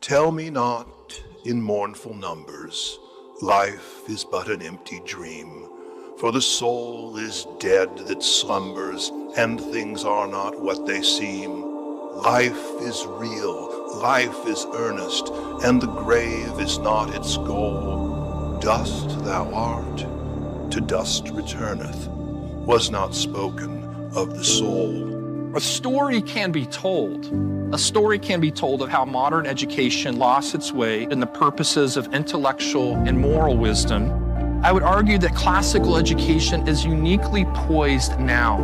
Tell me not in mournful numbers, life is but an empty dream, for the soul is dead that slumbers, and things are not what they seem. Life is real, life is earnest, and the grave is not its goal. Dust thou art, to dust returneth, was not spoken of the soul. A story can be told. A story can be told of how modern education lost its way in the purposes of intellectual and moral wisdom. I would argue that classical education is uniquely poised now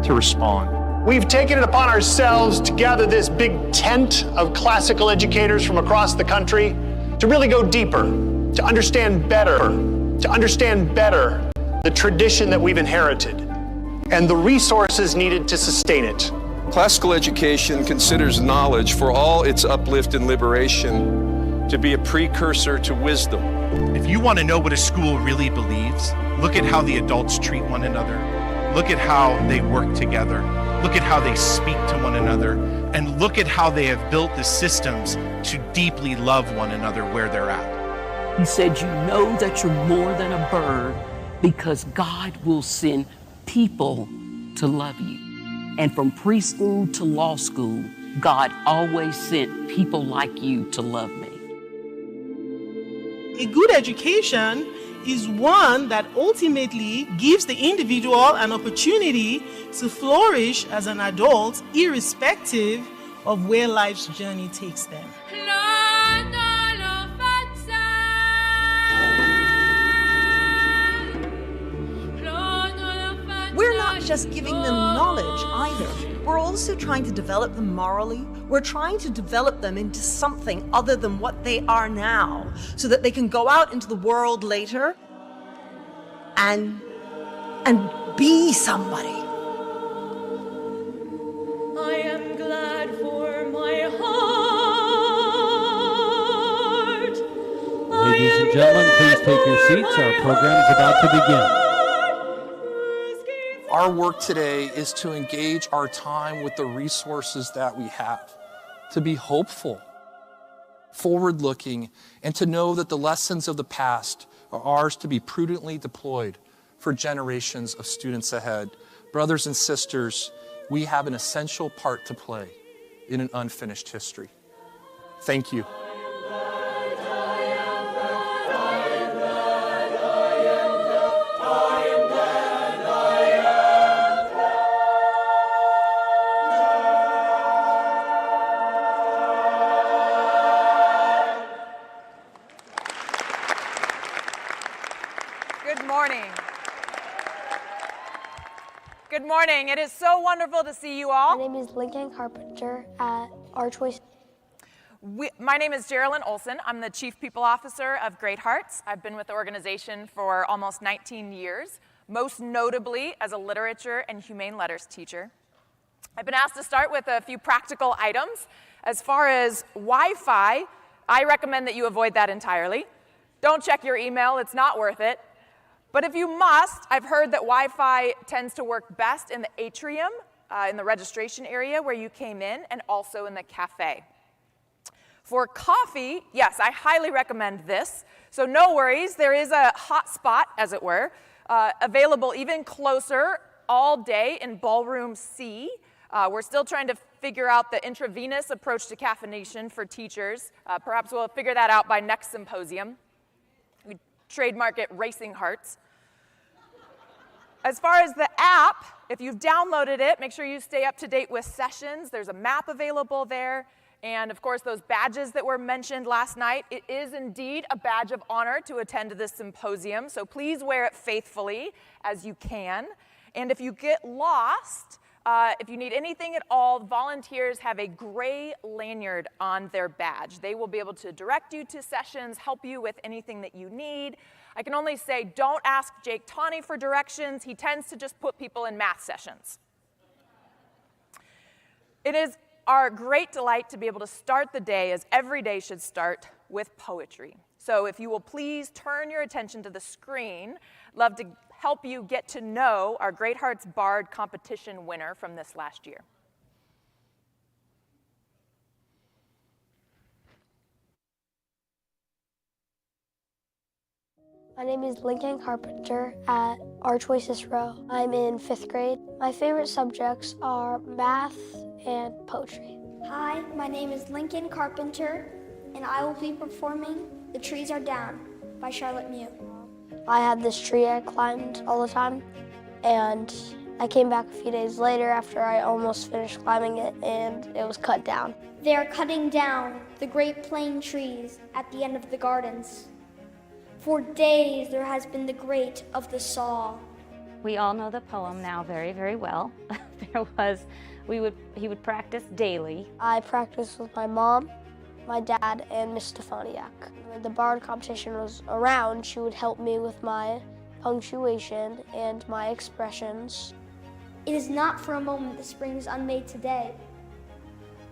to respond. We've taken it upon ourselves to gather this big tent of classical educators from across the country to really go deeper, to understand better the tradition that we've inherited and the resources needed to sustain it. Classical education considers knowledge, for all its uplift and liberation, to be a precursor to wisdom. If you want to know what a school really believes, look at how the adults treat one another. Look at how they work together. Look at how they speak to one another. And look at how they have built the systems to deeply love one another where they're at. He said, you know that you're more than a bird because God will send people to love you. And from preschool to law school, God always sent people like you to love me. A good education is one that ultimately gives the individual an opportunity to flourish as an adult, irrespective of where life's journey takes them. We're not just giving them knowledge either. We're also trying to develop them morally. We're trying to develop them into something other than what they are now, so that they can go out into the world later and be somebody. I am glad for my heart. Ladies and gentlemen, please take your seats. Our program is about to begin. Our work today is to engage our time with the resources that we have, to be hopeful, forward-looking, and to know that the lessons of the past are ours to be prudently deployed for generations of students ahead. Brothers and sisters, we have an essential part to play in an unfinished history. Thank you. Good morning. It is so wonderful to see you all. My name is Lincoln Carpenter at our choice. My name is Geraldine Olson. I'm the Chief People Officer of Great Hearts. I've been with the organization for almost 19 years, most notably as a literature and humane letters teacher. I've been asked to start with a few practical items. As far as Wi-Fi, I recommend that you avoid that entirely. Don't check your email. It's not worth it. But if you must, I've heard that Wi-Fi tends to work best in the atrium, in the registration area where you came in, and also in the cafe. For coffee, yes, I highly recommend this. So no worries, there is a hot spot, as it were, available even closer all day in Ballroom C. We're still trying to figure out the intravenous approach to caffeination for teachers. Perhaps we'll figure that out by next symposium. We trademark it Racing Hearts. As far as the app, if you've downloaded it, make sure you stay up to date with sessions. There's a map available there. And of course, those badges that were mentioned last night, it is indeed a badge of honor to attend this symposium. So please wear it faithfully as you can. And if you get lost, if you need anything at all, volunteers have a gray lanyard on their badge. They will be able to direct you to sessions, help you with anything that you need. I can only say, don't ask Jake Tawney for directions. He tends to just put people in math sessions. It is our great delight to be able to start the day, as every day should start, with poetry. So if you will please turn your attention to the screen, I'd love to help you get to know our Great Hearts Bard competition winner from this last year. My name is Lincoln Carpenter at Archway Cicero. I'm in 5th grade. My favorite subjects are math and poetry. Hi, my name is Lincoln Carpenter, and I will be performing The Trees Are Down by Charlotte Mew. I had this tree I climbed all the time, and I came back a few days later after I almost finished climbing it, and it was cut down. They are cutting down the great plane trees at the end of the gardens. For days there has been the grate of the saw. We all know the poem now very, very well. He would practice daily. I practiced with my mom, my dad, and Miss Stefaniak. When the bard competition was around, she would help me with my punctuation and my expressions. It is not for a moment the spring is unmade today.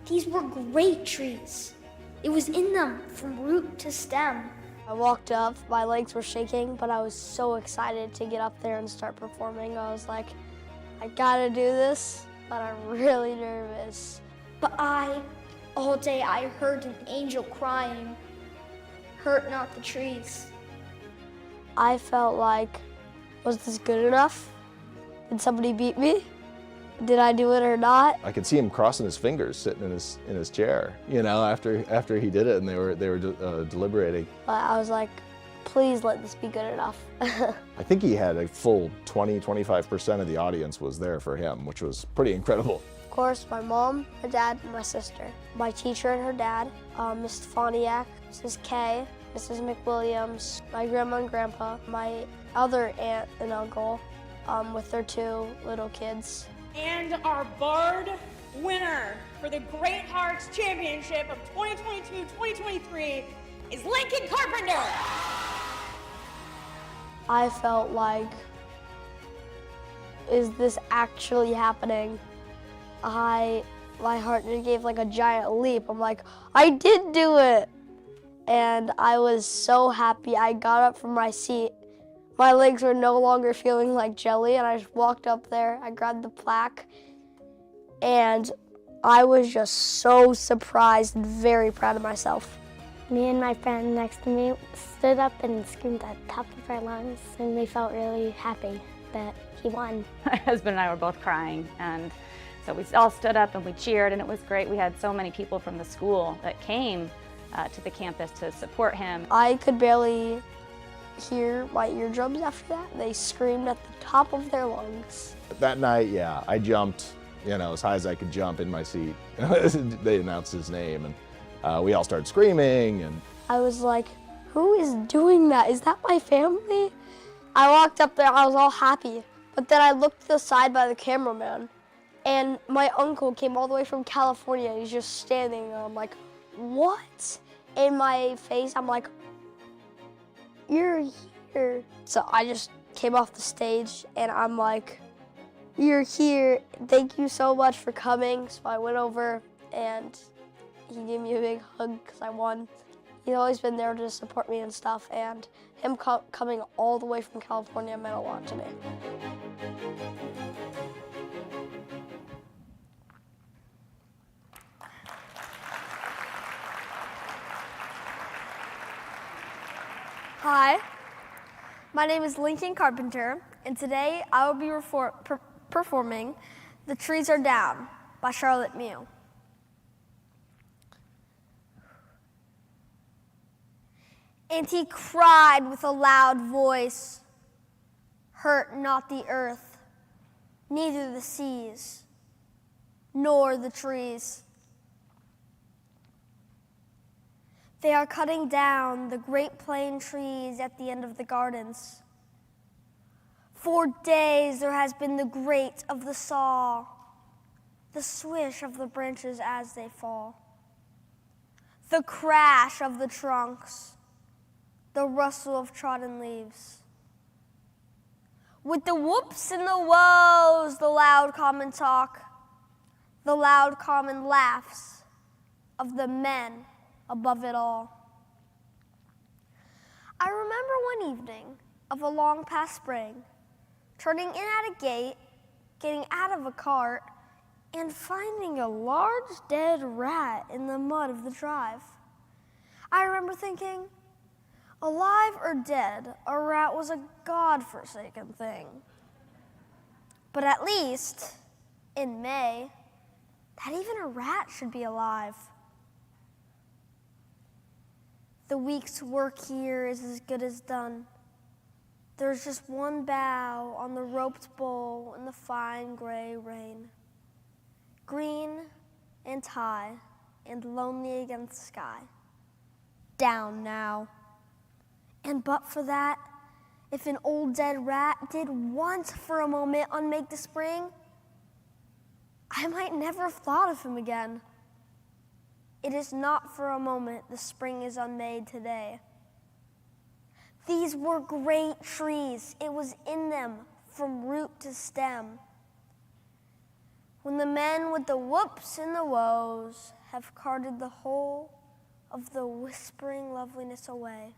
These were great trees. It was in them from root to stem. I walked up, my legs were shaking, but I was so excited to get up there and start performing. I was like, I gotta do this, but I'm really nervous. But all day I heard an angel crying, hurt not the trees. I felt like, was this good enough? Did somebody beat me? Did I do it or not? I could see him crossing his fingers, sitting in his chair. You know, after he did it, and they were deliberating. But I was like, please let this be good enough. I think he had a full 20-25% of the audience was there for him, which was pretty incredible. Of course, my mom, my dad, and my sister. My teacher and her dad, Miss Stefaniak, Mrs. Kay, Mrs. McWilliams, my grandma and grandpa, my other aunt and uncle with their 2 little kids. And our Bard winner for the Great Hearts Championship of 2022-2023 is Lincoln Carpenter. I felt like, is this actually happening? My heart just gave like a giant leap. I'm like, I did do it. And I was so happy. I got up from my seat. My legs were no longer feeling like jelly, and I just walked up there. I grabbed the plaque, and I was just so surprised and very proud of myself. Me and my friend next to me stood up and screamed at the top of our lungs, and we felt really happy that he won. My husband and I were both crying, and so we all stood up and we cheered, and it was great. We had so many people from the school that came to the campus to support him. I could barely hear my eardrums after that. They screamed at the top of their lungs. That night, yeah, I jumped, as high as I could jump in my seat. They announced his name, and we all started screaming. And I was like, who is doing that? Is that my family? I walked up there, I was all happy. But then I looked to the side by the cameraman, and my uncle came all the way from California, and he's just standing there. I'm like, what? In my face, I'm like, you're here. So I just came off the stage and I'm like, you're here. Thank you so much for coming. So I went over and he gave me a big hug because I won. He's always been there to support me and stuff, and him coming all the way from California meant a lot to me. Hi, my name is Lincoln Carpenter, and today I will be performing The Trees Are Down by Charlotte Mew. And he cried with a loud voice, hurt not the earth, neither the seas, nor the trees. They are cutting down the great plane trees at the end of the gardens. For days there has been the grate of the saw, the swish of the branches as they fall, the crash of the trunks, the rustle of trodden leaves. With the whoops and the woes, the loud common talk, the loud common laughs of the men above it all. I remember one evening of a long past spring, turning in at a gate, getting out of a cart, and finding a large dead rat in the mud of the drive. I remember thinking, Alive or dead, a rat was a God-forsaken thing. But at least, in May, that even a rat should be alive. The week's work here is as good as done. There's just one bough on the roped bowl in the fine gray rain. Green and high and lonely against the sky. Down now. And but for that, if an old dead rat did once for a moment unmake the spring, I might never have thought of him again. It is not for a moment the spring is unmade today. These were great trees. It was in them from root to stem. When the men with the whoops and the woes have carted the whole of the whispering loveliness away,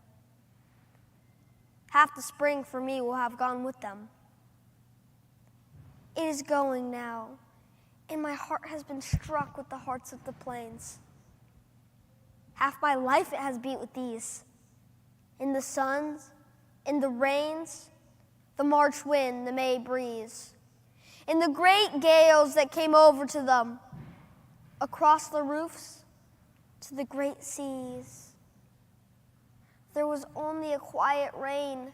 half the spring for me will have gone with them. It is going now, and my heart has been struck with the hearts of the plains. Half my life it has beat with these. In the suns, in the rains, the March wind, the May breeze, in the great gales that came over to them, across the roofs to the great seas. There was only a quiet rain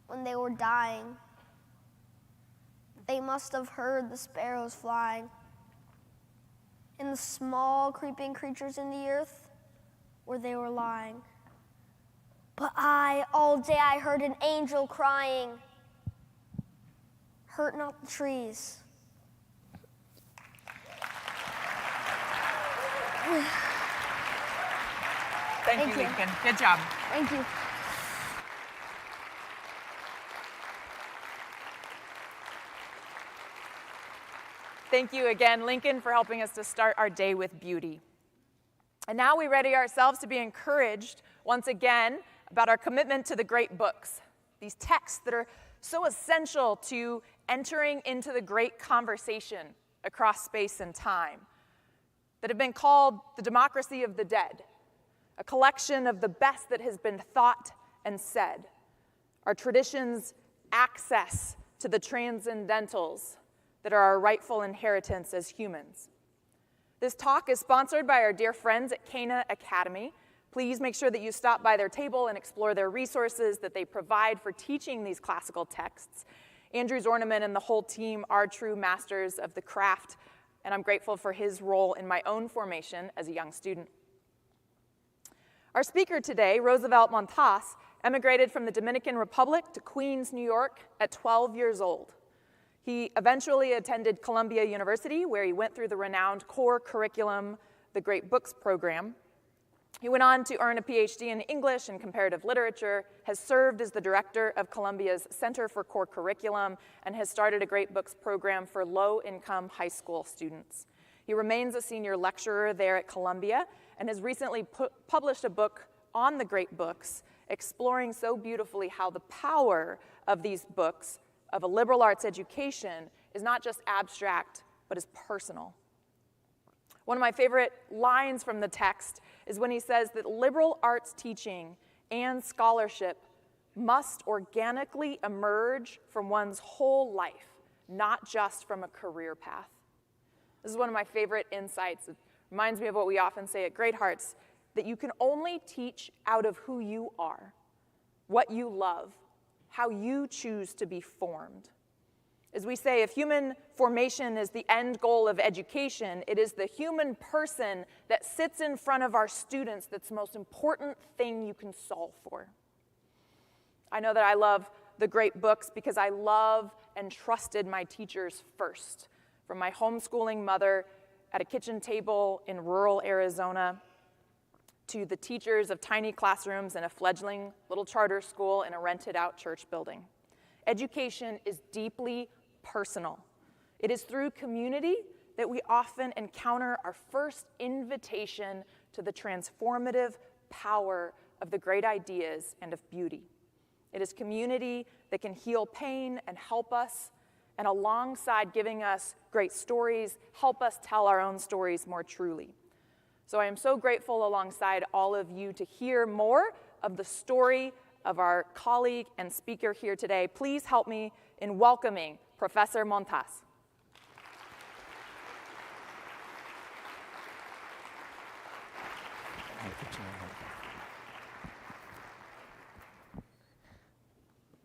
when they were dying. They must have heard the sparrows flying, and the small creeping creatures in the earth where they were lying. But all day I heard an angel crying, hurt not the trees. Thank you, Lincoln. Good job. Thank you. Thank you again, Lincoln, for helping us to start our day with beauty. And now we ready ourselves to be encouraged once again about our commitment to the great books, these texts that are so essential to entering into the great conversation across space and time, that have been called the democracy of the dead, a collection of the best that has been thought and said, our tradition's access to the transcendentals that are our rightful inheritance as humans. This talk is sponsored by our dear friends at Cana Academy. Please make sure that you stop by their table and explore their resources that they provide for teaching these classical texts. Andrew Zorneman and the whole team are true masters of the craft, and I'm grateful for his role in my own formation as a young student. Our speaker today, Roosevelt Montás, emigrated from the Dominican Republic to Queens, New York at 12 years old. He eventually attended Columbia University, where he went through the renowned core curriculum, the Great Books program. He went on to earn a PhD in English and comparative literature, has served as the director of Columbia's Center for Core Curriculum, and has started a Great Books program for low-income high school students. He remains a senior lecturer there at Columbia and has recently published a book on the great books, exploring so beautifully how the power of these books, of a liberal arts education, is not just abstract, but is personal. One of my favorite lines from the text is when he says that liberal arts teaching and scholarship must organically emerge from one's whole life, not just from a career path. This is one of my favorite insights. It reminds me of what we often say at Great Hearts, that you can only teach out of who you are, what you love, how you choose to be formed. As we say, if human formation is the end goal of education, it is the human person that sits in front of our students that's the most important thing you can solve for. I know that I love the great books because I love and trusted my teachers first. From my homeschooling mother at a kitchen table in rural Arizona, to the teachers of tiny classrooms in a fledgling little charter school in a rented-out church building. Education is deeply personal. It is through community that we often encounter our first invitation to the transformative power of the great ideas and of beauty. It is community that can heal pain and help us, and alongside giving us great stories, help us tell our own stories more truly. So I am so grateful alongside all of you to hear more of the story of our colleague and speaker here today, please help me in welcoming Professor Montás.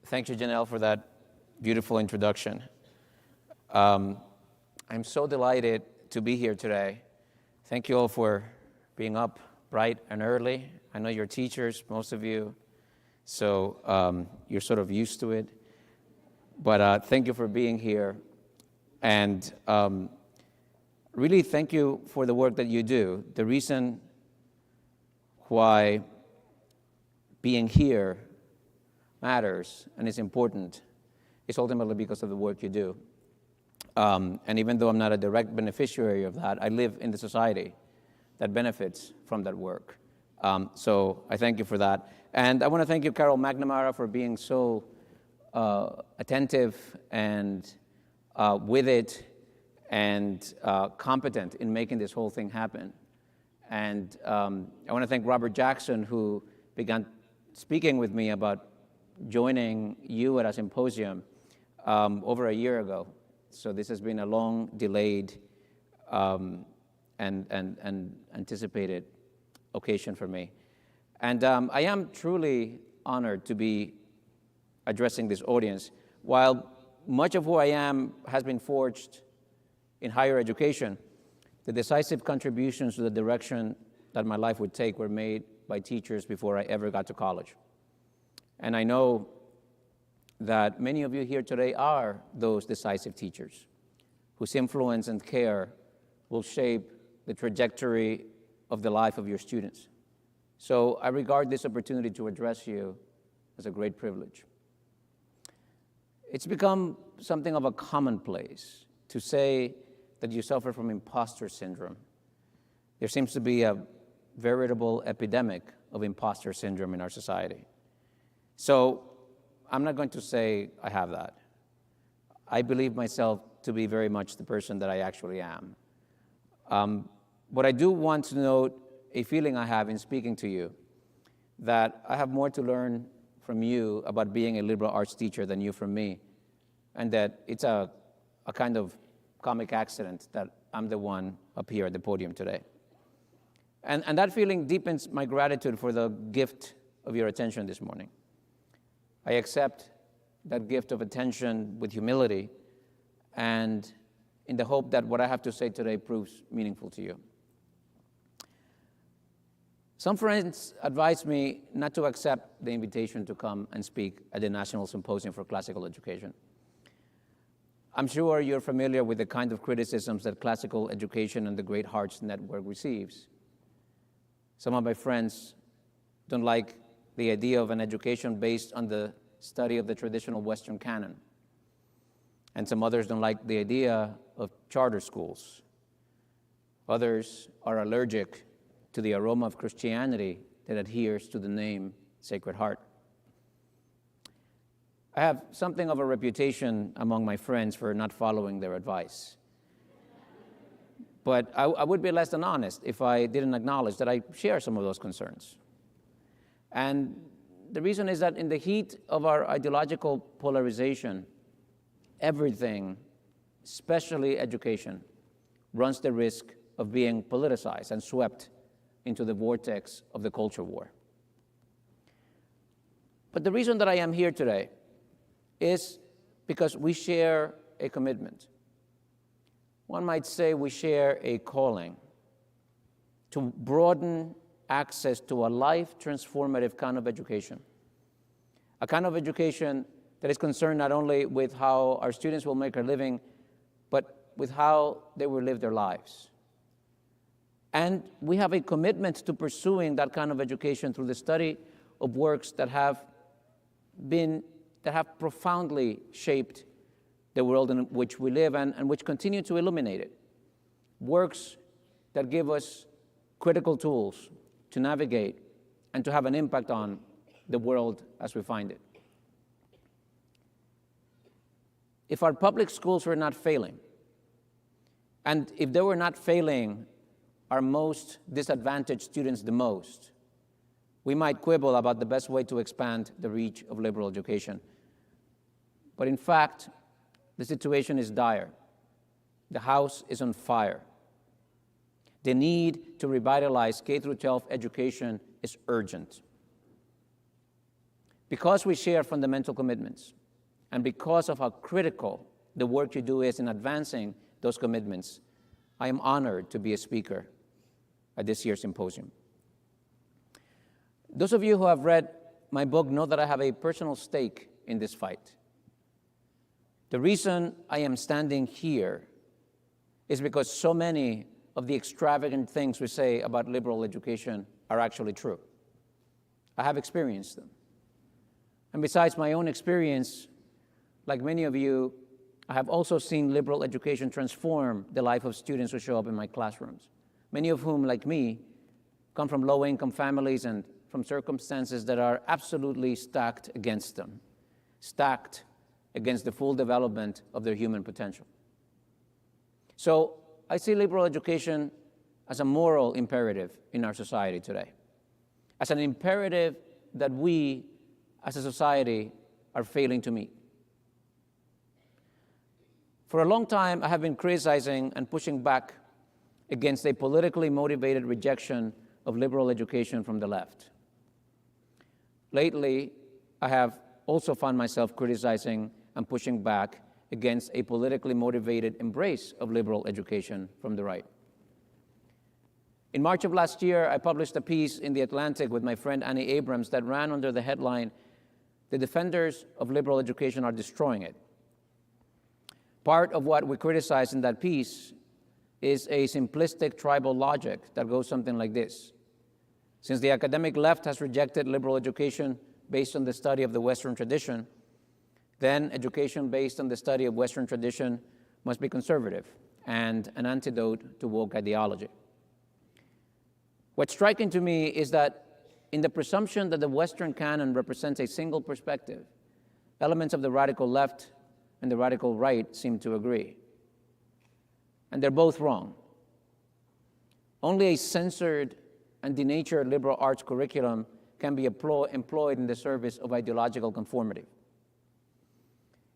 Thank you, Janelle, for that beautiful introduction. I'm so delighted to be here today. Thank you all for being up bright and early. I know you're teachers, most of you, so you're sort of used to it. But thank you for being here. And really thank you for the work that you do. The reason why being here matters and is important is ultimately because of the work you do. And even though I'm not a direct beneficiary of that, I live in the society that benefits from that work. So I thank you for that. And I want to thank you, Carol McNamara, for being so attentive and with it and competent in making this whole thing happen. And I want to thank Robert Jackson, who began speaking with me about joining you at a symposium over a year ago. So this has been a long delayed and anticipated occasion for me. And I am truly honored to be addressing this audience. While much of who I am has been forged in higher education, the decisive contributions to the direction that my life would take were made by teachers before I ever got to college. And I know that many of you here today are those decisive teachers whose influence and care will shape the trajectory of the life of your students. So I regard this opportunity to address you as a great privilege. It's become something of a commonplace to say that you suffer from imposter syndrome. There seems to be a veritable epidemic of imposter syndrome in our society. So I'm not going to say I have that. I believe myself to be very much the person that I actually am. But I do want to note a feeling I have in speaking to you, that I have more to learn from you about being a liberal arts teacher than you from me, and that it's a kind of comic accident that I'm the one up here at the podium today. And that feeling deepens my gratitude for the gift of your attention this morning. I accept that gift of attention with humility and in the hope that what I have to say today proves meaningful to you. Some friends advised me not to accept the invitation to come and speak at the National Symposium for Classical Education. I'm sure you're familiar with the kind of criticisms that classical education and the Great Hearts Network receives. Some of my friends don't like the idea of an education based on the study of the traditional Western canon. And some others don't like the idea of charter schools. Others are allergic to the aroma of Christianity that adheres to the name Sacred Heart. I have something of a reputation among my friends for not following their advice. But I would be less than honest if I didn't acknowledge that I share some of those concerns. And the reason is that in the heat of our ideological polarization, everything, especially education, runs the risk of being politicized and swept into the vortex of the culture war. But the reason that I am here today is because we share a commitment. One might say we share a calling to broaden access to a life-transformative kind of education, a kind of education that is concerned not only with how our students will make a living, but with how they will live their lives. And we have a commitment to pursuing that kind of education through the study of works that have profoundly shaped the world in which we live and which continue to illuminate it. Works that give us critical tools to navigate and to have an impact on the world as we find it. If our public schools were not failing, and if they were not failing our most disadvantaged students the most, We might quibble about the best way to expand the reach of liberal education. But in fact, the situation is dire. The house is on fire. The need to revitalize K-12 education is urgent. Because we share fundamental commitments, and because of how critical the work you do is in advancing those commitments, I am honored to be a speaker at this year's symposium. Those of you who have read my book know that I have a personal stake in this fight. The reason I am standing here is because so many of the extravagant things we say about liberal education are actually true. I have experienced them. And besides my own experience, like many of you, I have also seen liberal education transform the life of students who show up in my classrooms, many of whom, like me, come from low-income families and from circumstances that are absolutely stacked against them, stacked against the full development of their human potential. So I see liberal education as a moral imperative in our society today, as an imperative that we, as a society, are failing to meet. For a long time, I have been criticizing and pushing back against a politically motivated rejection of liberal education from the left. Lately, I have also found myself criticizing and pushing back against a politically motivated embrace of liberal education from the right. In March of last year, I published a piece in The Atlantic with my friend Annie Abrams that ran under the headline, "The Defenders of Liberal Education Are Destroying It." Part of what we criticize in that piece is a simplistic tribal logic that goes something like this. Since the academic left has rejected liberal education based on the study of the Western tradition, then education based on the study of Western tradition must be conservative and an antidote to woke ideology. What's striking to me is that in the presumption that the Western canon represents a single perspective, elements of the radical left and the radical right seem to agree. And they're both wrong. Only a censored and denatured liberal arts curriculum can be employed in the service of ideological conformity.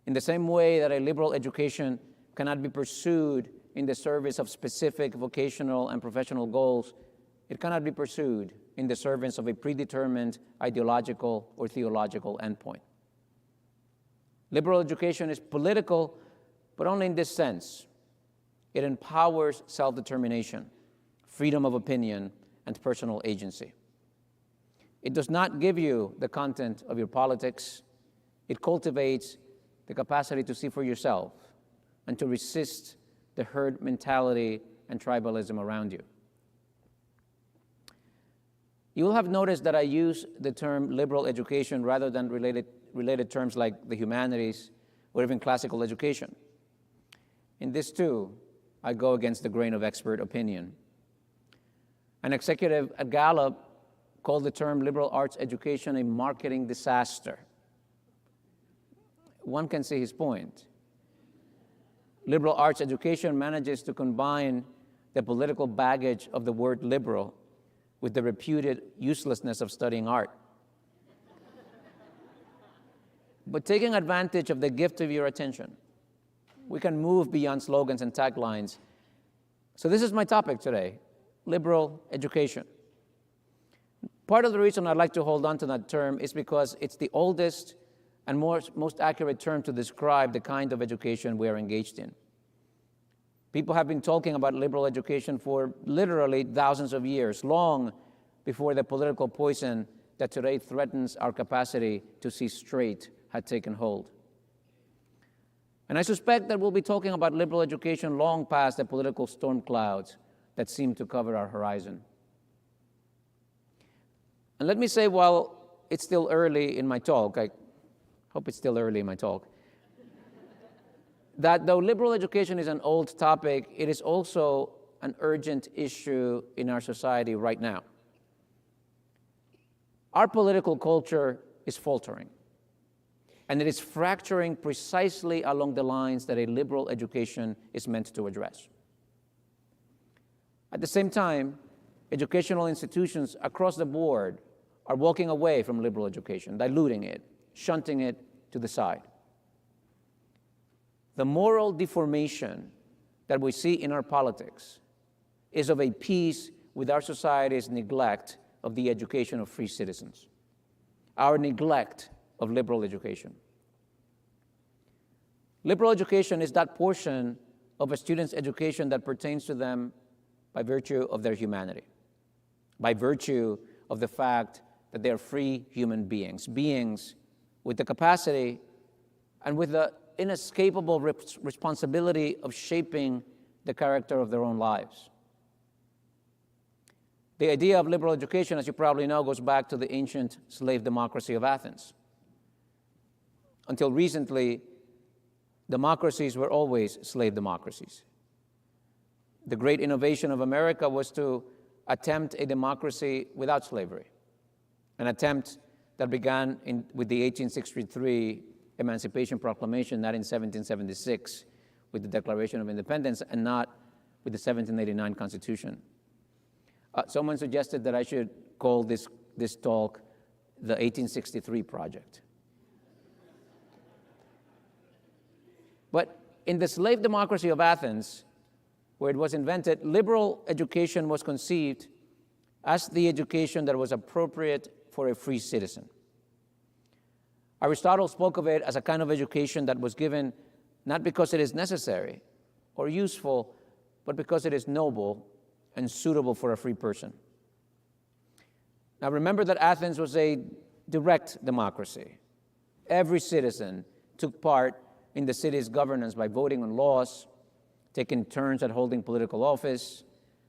In the same way that a liberal education cannot be pursued in the service of specific vocational and professional goals, it cannot be pursued in the service of a predetermined ideological or theological endpoint. Liberal education is political, but only in this sense. It empowers self-determination, freedom of opinion, and personal agency. It does not give you the content of your politics. It cultivates the capacity to see for yourself and to resist the herd mentality and tribalism around you. You will have noticed that I use the term liberal education rather than related terms like the humanities or even classical education. In this too, I go against the grain of expert opinion. An executive at Gallup called the term liberal arts education a marketing disaster. One can see his point. Liberal arts education manages to combine the political baggage of the word liberal with the reputed uselessness of studying art. But taking advantage of the gift of your attention, we can move beyond slogans and taglines. So this is my topic today, liberal education. Part of the reason I'd like to hold on to that term is because it's the oldest and most accurate term to describe the kind of education we are engaged in. People have been talking about liberal education for literally thousands of years, long before the political poison that today threatens our capacity to see straight had taken hold. And I suspect that we'll be talking about liberal education long past the political storm clouds that seem to cover our horizon. And let me say, while it's still early in my talk, I hope it's still early in my talk, that though liberal education is an old topic, it is also an urgent issue in our society right now. Our political culture is faltering, and it is fracturing precisely along the lines that a liberal education is meant to address. At the same time, educational institutions across the board are walking away from liberal education, diluting it, shunting it to the side. The moral deformation that we see in our politics is of a piece with our society's neglect of the education of free citizens, our neglect of liberal education. Liberal education is that portion of a student's education that pertains to them by virtue of their humanity, by virtue of the fact that they are free human beings, beings with the capacity and with the inescapable responsibility of shaping the character of their own lives. The idea of liberal education, as you probably know, goes back to the ancient slave democracy of Athens. Until recently, democracies were always slave democracies. The great innovation of America was to attempt a democracy without slavery, an attempt that began with the 1863 Emancipation Proclamation, not in 1776 with the Declaration of Independence, and not with the 1789 Constitution. Someone suggested that I should call this talk the 1863 Project. But in the slave democracy of Athens, where it was invented, liberal education was conceived as the education that was appropriate for a free citizen. Aristotle spoke of it as a kind of education that was given not because it is necessary or useful, but because it is noble and suitable for a free person. Now remember that Athens was a direct democracy. Every citizen took part in the city's governance by voting on laws, taking turns at holding political office,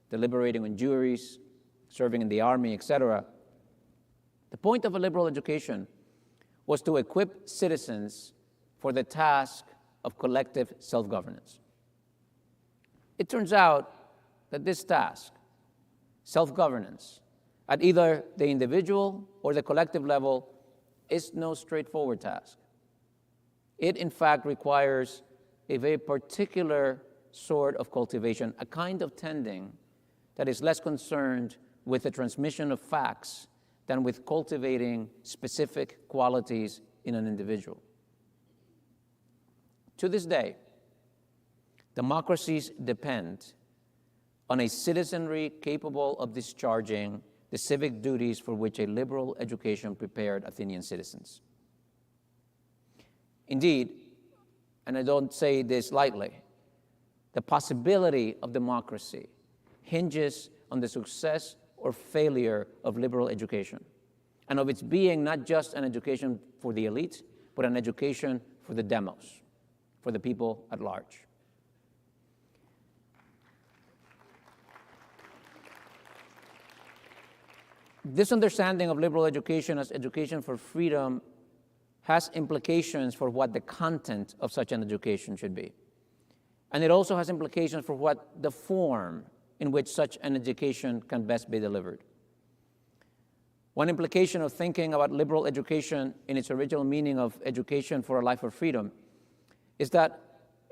deliberating on juries, serving in the army, etc. The point of a liberal education was to equip citizens for the task of collective self-governance. It turns out that this task, self-governance, at either the individual or the collective level, is no straightforward task. It, in fact, requires a very particular sort of cultivation, a kind of tending that is less concerned with the transmission of facts than with cultivating specific qualities in an individual. To this day, democracies depend on a citizenry capable of discharging the civic duties for which a liberal education prepared Athenian citizens. Indeed, and I don't say this lightly, the possibility of democracy hinges on the success or failure of liberal education, and of its being not just an education for the elite, but an education for the demos, for the people at large. This understanding of liberal education as education for freedom has implications for what the content of such an education should be. And it also has implications for what the form in which such an education can best be delivered. One implication of thinking about liberal education in its original meaning of education for a life of freedom is that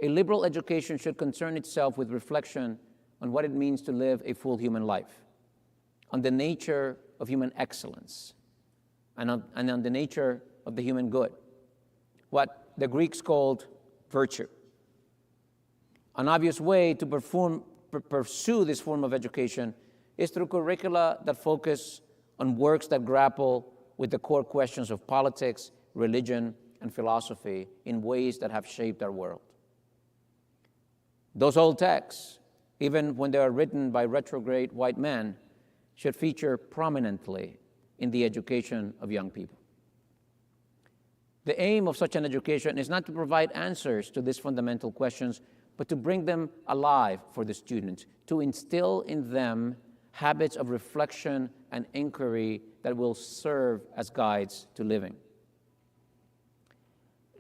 a liberal education should concern itself with reflection on what it means to live a full human life, on the nature of human excellence, and on the nature of the human good, what the Greeks called virtue. An obvious way to pursue this form of education is through curricula that focus on works that grapple with the core questions of politics, religion, and philosophy in ways that have shaped our world. Those old texts, even when they are written by retrograde white men, should feature prominently in the education of young people. The aim of such an education is not to provide answers to these fundamental questions, but to bring them alive for the students, to instill in them habits of reflection and inquiry that will serve as guides to living.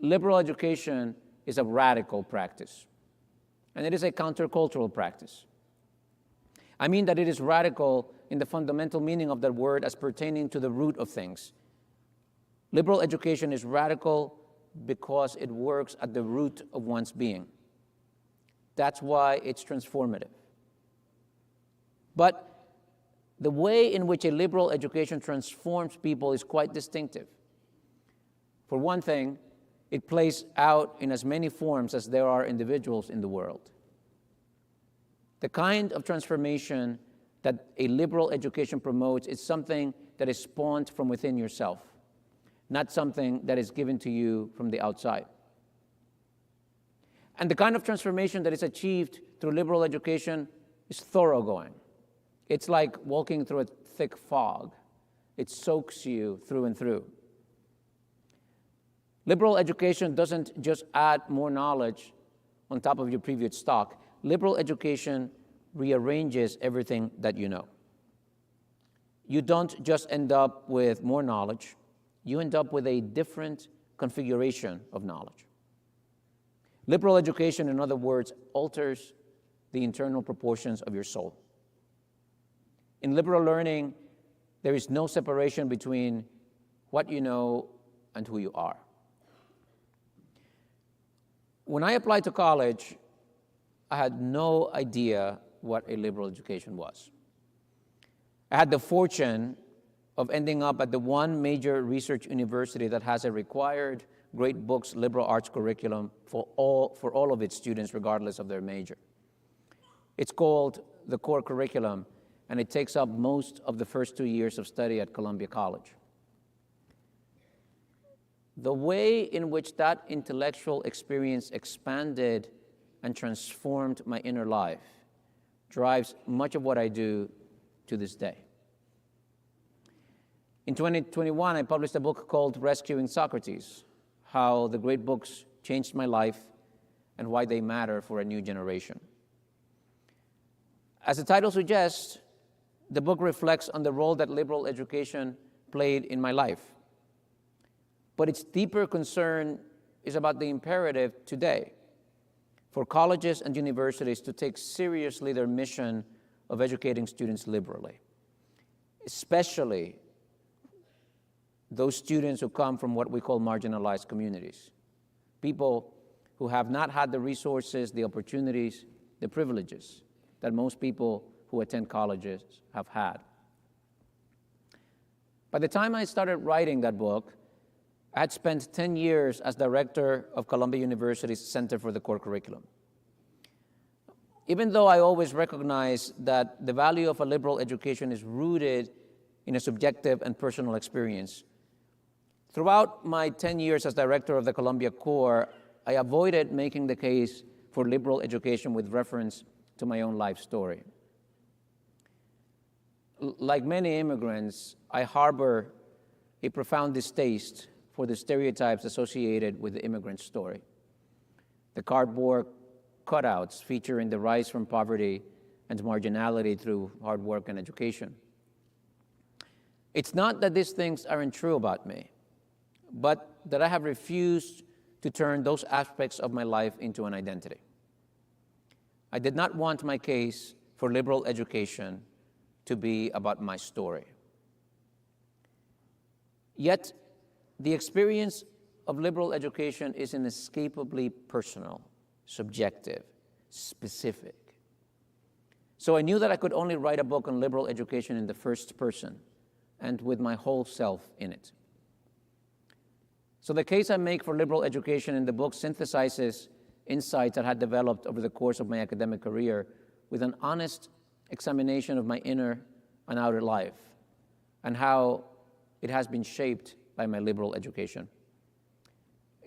Liberal education is a radical practice, and it is a countercultural practice. I mean that it is radical in the fundamental meaning of that word as pertaining to the root of things. Liberal education is radical because it works at the root of one's being. That's why it's transformative. But the way in which a liberal education transforms people is quite distinctive. For one thing, it plays out in as many forms as there are individuals in the world. The kind of transformation that a liberal education promotes is something that is spawned from within yourself, not something that is given to you from the outside. And the kind of transformation that is achieved through liberal education is thoroughgoing. It's like walking through a thick fog. It soaks you through and through. Liberal education doesn't just add more knowledge on top of your previous stock. Liberal education rearranges everything that you know. You don't just end up with more knowledge, you end up with a different configuration of knowledge. Liberal education, in other words, alters the internal proportions of your soul. In liberal learning, there is no separation between what you know and who you are. When I applied to college, I had no idea what a liberal education was. I had the fortune of ending up at the one major research university that has a required great books liberal arts curriculum for all of its students, regardless of their major. It's called the core curriculum, and it takes up most of the first 2 years of study at Columbia College. The way in which that intellectual experience expanded and transformed my inner life drives much of what I do to this day. In 2021, I published a book called Rescuing Socrates, How the Great Books Changed My Life and Why They Matter for a New Generation. As the title suggests, the book reflects on the role that liberal education played in my life. But its deeper concern is about the imperative today for colleges and universities to take seriously their mission of educating students liberally, especially those students who come from what we call marginalized communities, people who have not had the resources, the opportunities, the privileges that most people who attend colleges have had. By the time I started writing that book, I had spent 10 years as director of Columbia University's Center for the Core Curriculum. Even though I always recognize that the value of a liberal education is rooted in a subjective and personal experience, throughout my 10 years as director of the Columbia Core, I avoided making the case for liberal education with reference to my own life story. Like many immigrants, I harbor a profound distaste for the stereotypes associated with the immigrant story. The cardboard cutouts featuring the rise from poverty and marginality through hard work and education. It's not that these things aren't true about me, but that I have refused to turn those aspects of my life into an identity. I did not want my case for liberal education to be about my story. Yet, the experience of liberal education is inescapably personal, subjective, specific. So I knew that I could only write a book on liberal education in the first person and with my whole self in it. So the case I make for liberal education in the book synthesizes insights that had developed over the course of my academic career with an honest examination of my inner and outer life and how it has been shaped by my liberal education.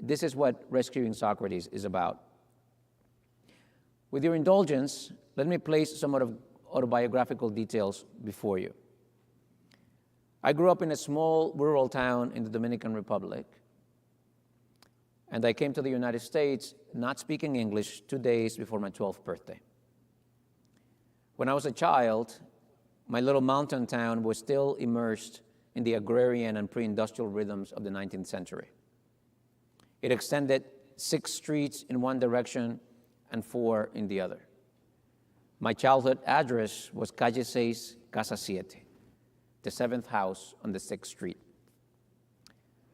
This is what Rescuing Socrates is about. With your indulgence, let me place some autobiographical details before you. I grew up in a small rural town in the Dominican Republic, and I came to the United States not speaking English 2 days before my 12th birthday. When I was a child, my little mountain town was still immersed in the agrarian and pre-industrial rhythms of the 19th century. It extended 6 streets in one direction and 4 in the other. My childhood address was Calle 6, Casa 7, the 7th house on the 6th street.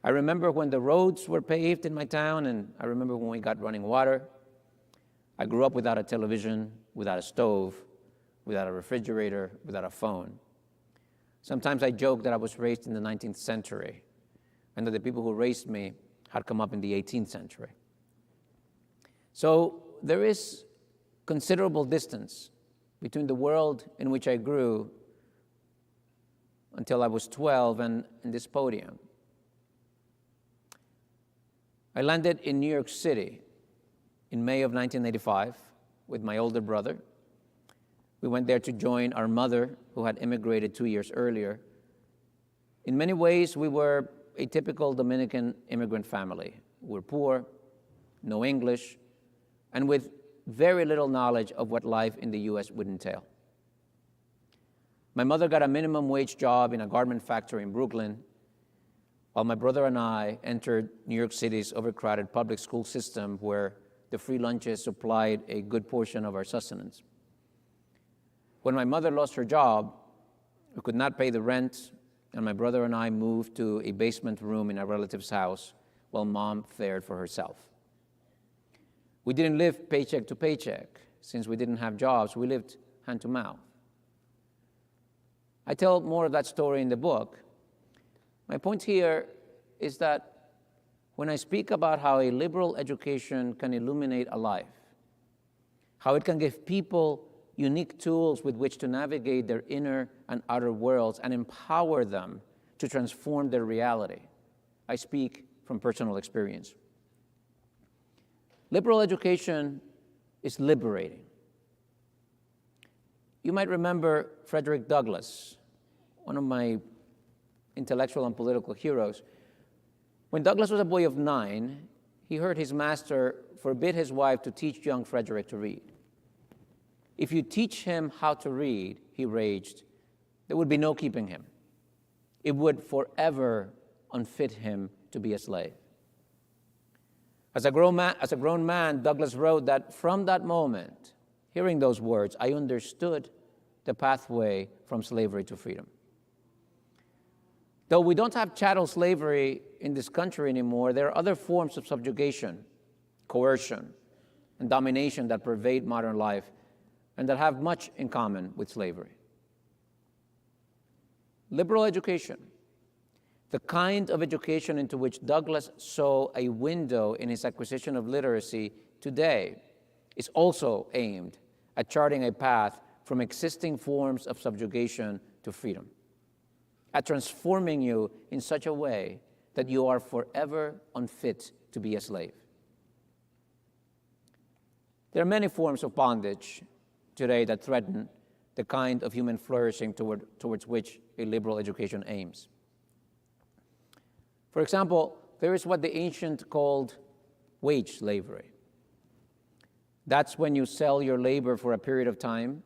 I remember when the roads were paved in my town, and I remember when we got running water. I grew up without a television, without a stove, without a refrigerator, without a phone. Sometimes I joke that I was raised in the 19th century and that the people who raised me had come up in the 18th century. So there is considerable distance between the world in which I grew until I was 12 and this podium. I landed in New York City in May of 1985 with my older brother. We went there to join our mother, who had immigrated 2 years earlier. In many ways, we were a typical Dominican immigrant family. We were poor, no English, and with very little knowledge of what life in the US would entail. My mother got a minimum wage job in a garment factory in Brooklyn, while my brother and I entered New York City's overcrowded public school system, where the free lunches supplied a good portion of our sustenance. When my mother lost her job, we could not pay the rent, and my brother and I moved to a basement room in a relative's house while Mom fared for herself. We didn't live paycheck to paycheck. Since we didn't have jobs, we lived hand to mouth. I tell more of that story in the book. My point here is that when I speak about how a liberal education can illuminate a life, how it can give people unique tools with which to navigate their inner and outer worlds and empower them to transform their reality, I speak from personal experience. Liberal education is liberating. You might remember Frederick Douglass, one of my intellectual and political heroes. When Douglass was a boy of 9, he heard his master forbid his wife to teach young Frederick to read. If you teach him how to read, he raged, there would be no keeping him. It would forever unfit him to be a slave. As a grown man, Douglass wrote that from that moment, hearing those words, I understood the pathway from slavery to freedom. Though we don't have chattel slavery in this country anymore, there are other forms of subjugation, coercion, and domination that pervade modern life and that have much in common with slavery. Liberal education, the kind of education into which Douglass saw a window in his acquisition of literacy today, is also aimed at charting a path from existing forms of subjugation to freedom, at transforming you in such a way that you are forever unfit to be a slave. There are many forms of bondage today that threaten the kind of human flourishing towards which a liberal education aims. For example, there is what the ancient called wage slavery. That's when you sell your labor for a period of time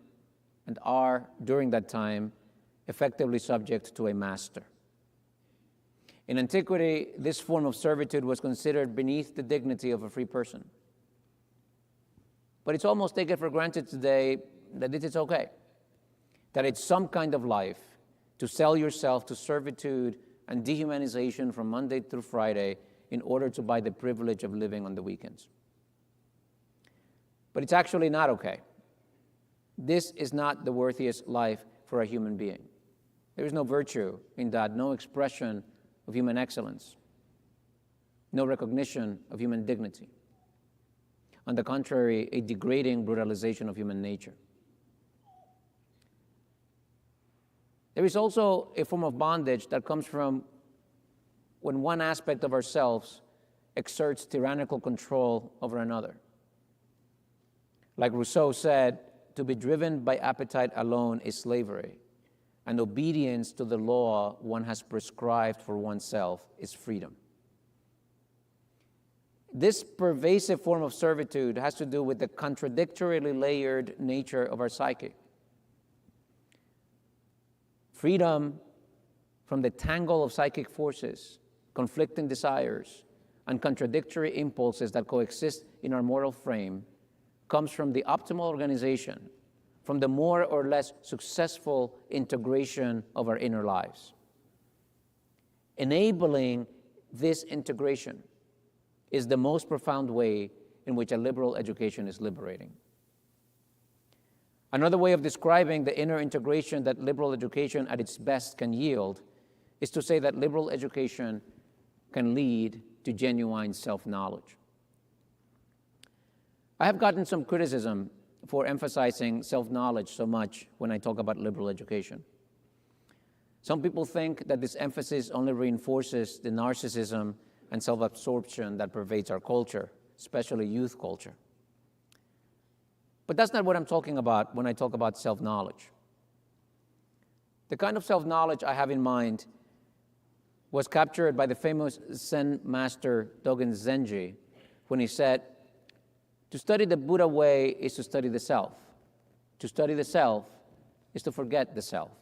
and are, during that time, effectively subject to a master. In antiquity, this form of servitude was considered beneath the dignity of a free person. But it's almost taken for granted today that it is okay, that it's some kind of life to sell yourself to servitude and dehumanization from Monday through Friday in order to buy the privilege of living on the weekends. But it's actually not okay. This is not the worthiest life for a human being. There is no virtue in that, no expression of human excellence, no recognition of human dignity. On the contrary, a degrading brutalization of human nature. There is also a form of bondage that comes from when one aspect of ourselves exerts tyrannical control over another. Like Rousseau said, to be driven by appetite alone is slavery, and obedience to the law one has prescribed for oneself is freedom. This pervasive form of servitude has to do with the contradictorily layered nature of our psyche. Freedom from the tangle of psychic forces, conflicting desires, and contradictory impulses that coexist in our moral frame comes from the optimal organization, from the more or less successful integration of our inner lives. Enabling this integration is the most profound way in which a liberal education is liberating. Another way of describing the inner integration that liberal education at its best can yield is to say that liberal education can lead to genuine self-knowledge. I have gotten some criticism for emphasizing self-knowledge so much when I talk about liberal education. Some people think that this emphasis only reinforces the narcissism and self-absorption that pervades our culture, especially youth culture. But that's not what I'm talking about when I talk about self-knowledge. The kind of self-knowledge I have in mind was captured by the famous Zen master Dogen Zenji when he said, "To study the Buddha way is to study the self. To study the self is to forget the self.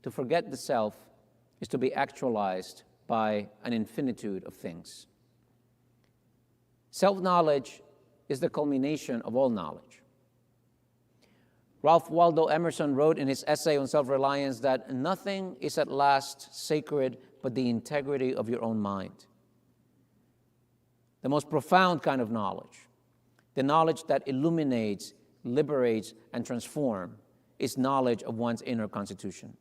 To forget the self is to be actualized by an infinitude of things." Self-knowledge is the culmination of all knowledge. Ralph Waldo Emerson wrote in his essay on self-reliance that nothing is at last sacred but the integrity of your own mind. The most profound kind of knowledge, the knowledge that illuminates, liberates, and transforms, is knowledge of one's inner constitution.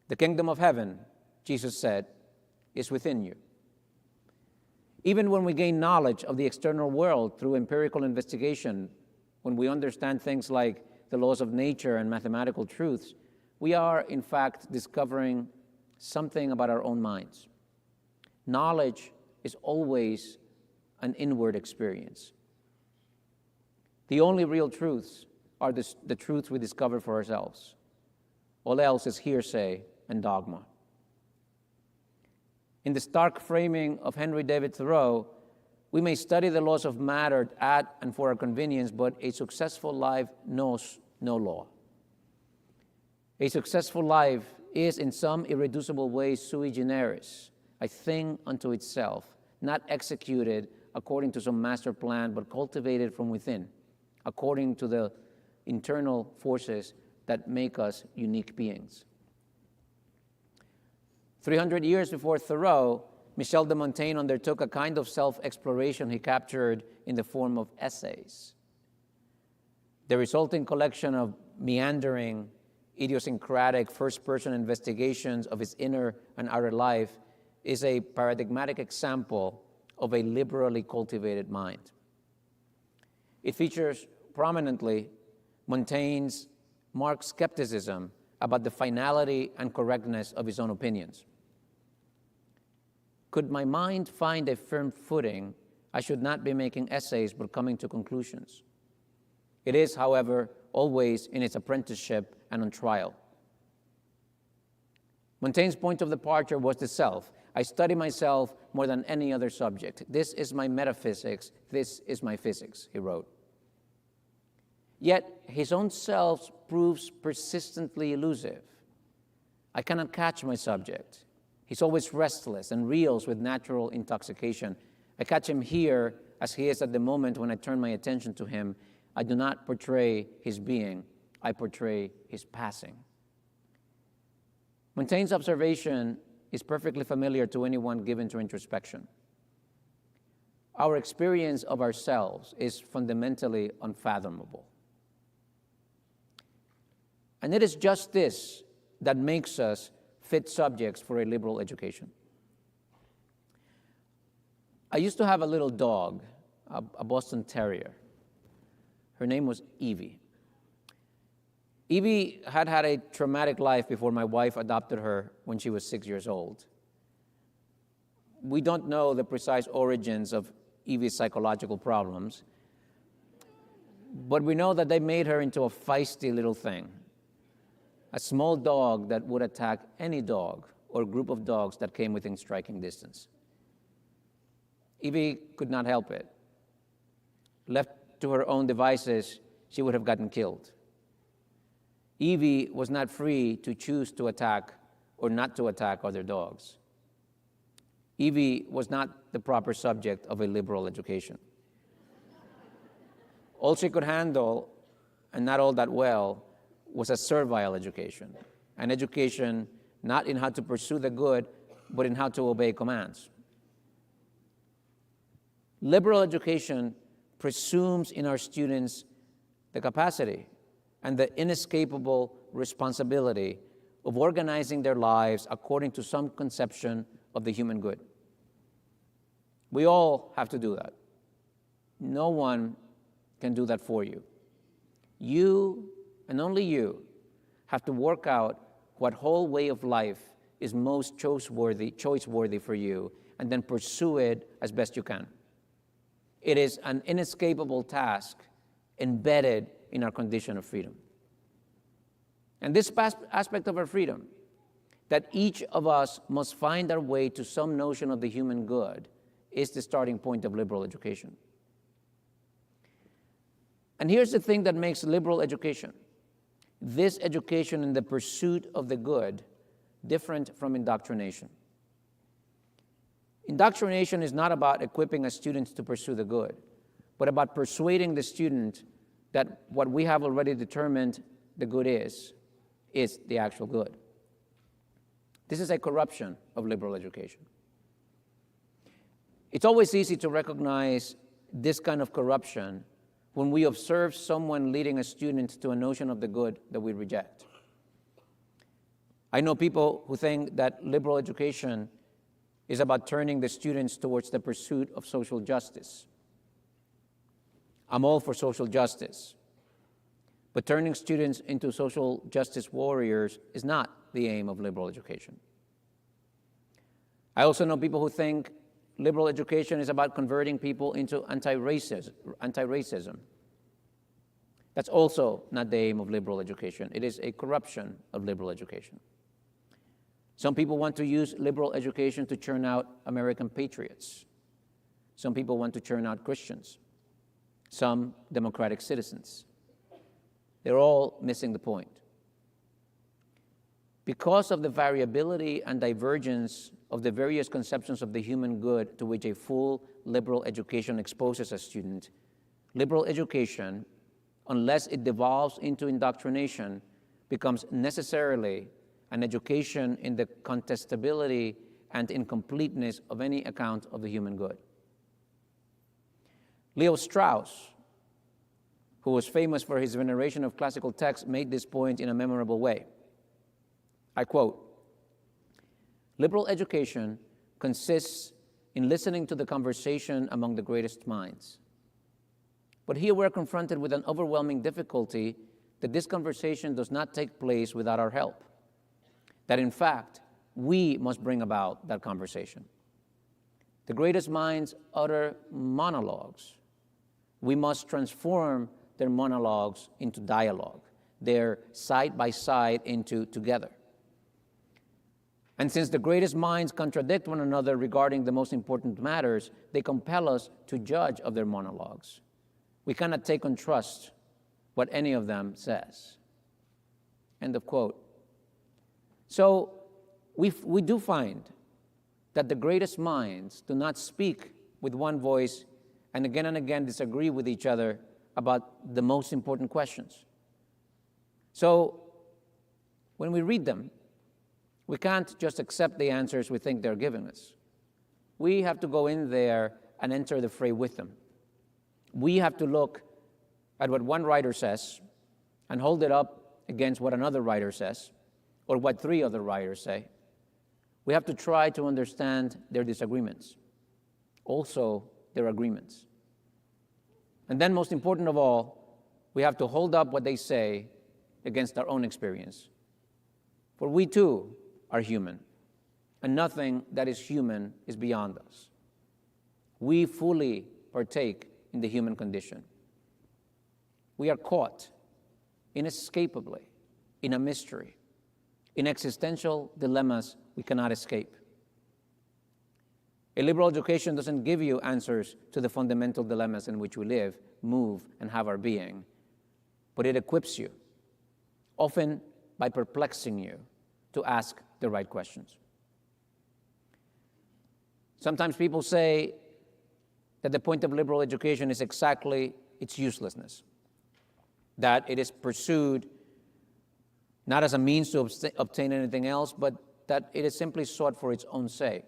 The kingdom of heaven, Jesus said, is within you. Even when we gain knowledge of the external world through empirical investigation, when we understand things like the laws of nature and mathematical truths, we are, in fact, discovering something about our own minds. Knowledge is always an inward experience. The only real truths are the truths we discover for ourselves. All else is hearsay and dogma. In the stark framing of Henry David Thoreau, we may study the laws of matter at and for our convenience, but a successful life knows no law. A successful life is in some irreducible way sui generis, a thing unto itself, not executed according to some master plan, but cultivated from within, according to the internal forces that make us unique beings. 300 years before Thoreau, Michel de Montaigne undertook a kind of self-exploration he captured in the form of essays. The resulting collection of meandering, idiosyncratic first-person investigations of his inner and outer life is a paradigmatic example of a liberally cultivated mind. It features prominently Montaigne's marked skepticism about the finality and correctness of his own opinions. Could my mind find a firm footing, I should not be making essays but coming to conclusions. It is, however, always in its apprenticeship and on trial. Montaigne's point of departure was the self. I study myself more than any other subject. This is my metaphysics, this is my physics, he wrote. Yet his own self proves persistently elusive. I cannot catch my subject. He's always restless and reels with natural intoxication. I catch him here as he is at the moment when I turn my attention to him. I do not portray his being, I portray his passing. Montaigne's observation is perfectly familiar to anyone given to introspection. Our experience of ourselves is fundamentally unfathomable. And it is just this that makes us fit subjects for a liberal education. I used to have a little dog, a Boston Terrier. Her name was Evie. Evie had had a traumatic life before my wife adopted her when she was 6 years old. We don't know the precise origins of Evie's psychological problems, but we know that they made her into a feisty little thing. A small dog that would attack any dog or group of dogs that came within striking distance. Evie could not help it. Left to her own devices, she would have gotten killed. Evie was not free to choose to attack or not to attack other dogs. Evie was not the proper subject of a liberal education. All she could handle, and not all that well, was a servile education, an education not in how to pursue the good, but in how to obey commands. Liberal education presumes in our students the capacity, and the inescapable responsibility of organizing their lives according to some conception of the human good. We all have to do that. No one can do that for you. You, and only you, have to work out what whole way of life is most choice-worthy for you, and then pursue it as best you can. It is an inescapable task embedded in our condition of freedom. And this aspect of our freedom, that each of us must find our way to some notion of the human good, is the starting point of liberal education. And here's the thing that makes liberal education, this education in the pursuit of the good, different from indoctrination. Indoctrination is not about equipping a student to pursue the good, but about persuading the student that what we have already determined the good is the actual good. This is a corruption of liberal education. It's always easy to recognize this kind of corruption when we observe someone leading a student to a notion of the good that we reject. I know people who think that liberal education is about turning the students towards the pursuit of social justice. I'm all for social justice, but turning students into social justice warriors is not the aim of liberal education. I also know people who think liberal education is about converting people into anti-racism. That's also not the aim of liberal education. It is a corruption of liberal education. Some people want to use liberal education to churn out American patriots. Some people want to churn out Christians. Some democratic citizens. They're all missing the point. Because of the variability and divergence of the various conceptions of the human good to which a full liberal education exposes a student, liberal education, unless it devolves into indoctrination, becomes necessarily an education in the contestability and incompleteness of any account of the human good. Leo Strauss, who was famous for his veneration of classical texts, made this point in a memorable way. I quote, "Liberal education consists in listening to the conversation among the greatest minds. But here we're confronted with an overwhelming difficulty that this conversation does not take place without our help. That in fact, we must bring about that conversation. The greatest minds utter monologues. We must transform their monologues into dialogue, their side by side into together. And since the greatest minds contradict one another regarding the most important matters, they compel us to judge of their monologues. We cannot take on trust what any of them says." End of quote. So we do find that the greatest minds do not speak with one voice and again disagree with each other about the most important questions. So when we read them, we can't just accept the answers we think they're giving us. We have to go in there and enter the fray with them. We have to look at what one writer says and hold it up against what another writer says, or what three other writers say. We have to try to understand their disagreements, also their agreements. And then, most important of all, we have to hold up what they say against our own experience. For we too are human, and nothing that is human is beyond us. We fully partake in the human condition. We are caught inescapably in a mystery, in existential dilemmas we cannot escape. A liberal education doesn't give you answers to the fundamental dilemmas in which we live, move, and have our being, but it equips you, often by perplexing you, to ask the right questions. Sometimes people say that the point of liberal education is exactly its uselessness, that it is pursued not as a means to obtain anything else, but that it is simply sought for its own sake.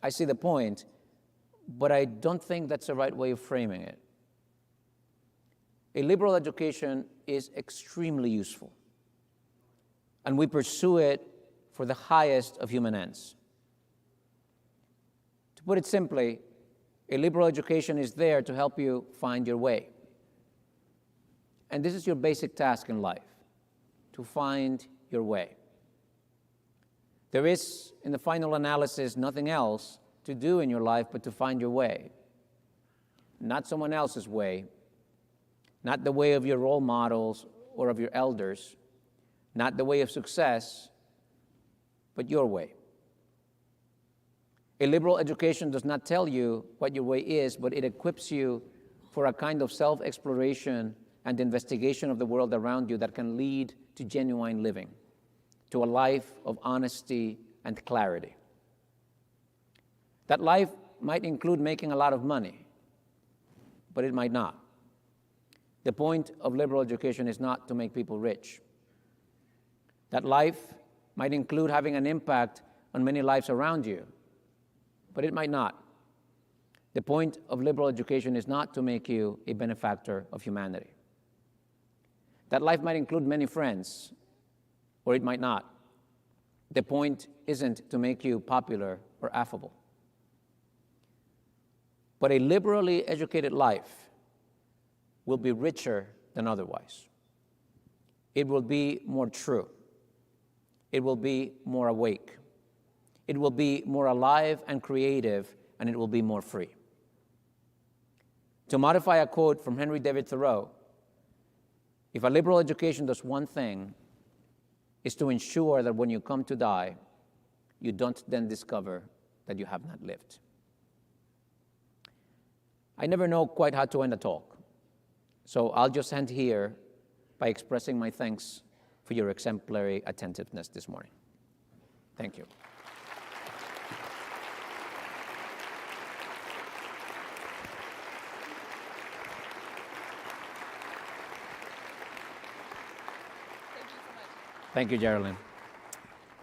I see the point, but I don't think that's the right way of framing it. A liberal education is extremely useful, and we pursue it for the highest of human ends. To put it simply, a liberal education is there to help you find your way. And this is your basic task in life, to find your way. There is, in the final analysis, nothing else to do in your life but to find your way. Not someone else's way, not the way of your role models or of your elders, not the way of success, but your way. A liberal education does not tell you what your way is, but it equips you for a kind of self-exploration and investigation of the world around you that can lead to genuine living, to a life of honesty and clarity. That life might include making a lot of money, but it might not. The point of liberal education is not to make people rich. That life might include having an impact on many lives around you, but it might not. The point of liberal education is not to make you a benefactor of humanity. That life might include many friends, or it might not. The point isn't to make you popular or affable. But a liberally educated life will be richer than otherwise. It will be more true. It will be more awake. It will be more alive and creative, and it will be more free. To modify a quote from Henry David Thoreau, if a liberal education does one thing, is to ensure that when you come to die, you don't then discover that you have not lived. I never know quite how to end a talk, so I'll just end here by expressing my thanks for your exemplary attentiveness this morning. Thank you. Thank you, Geraldine.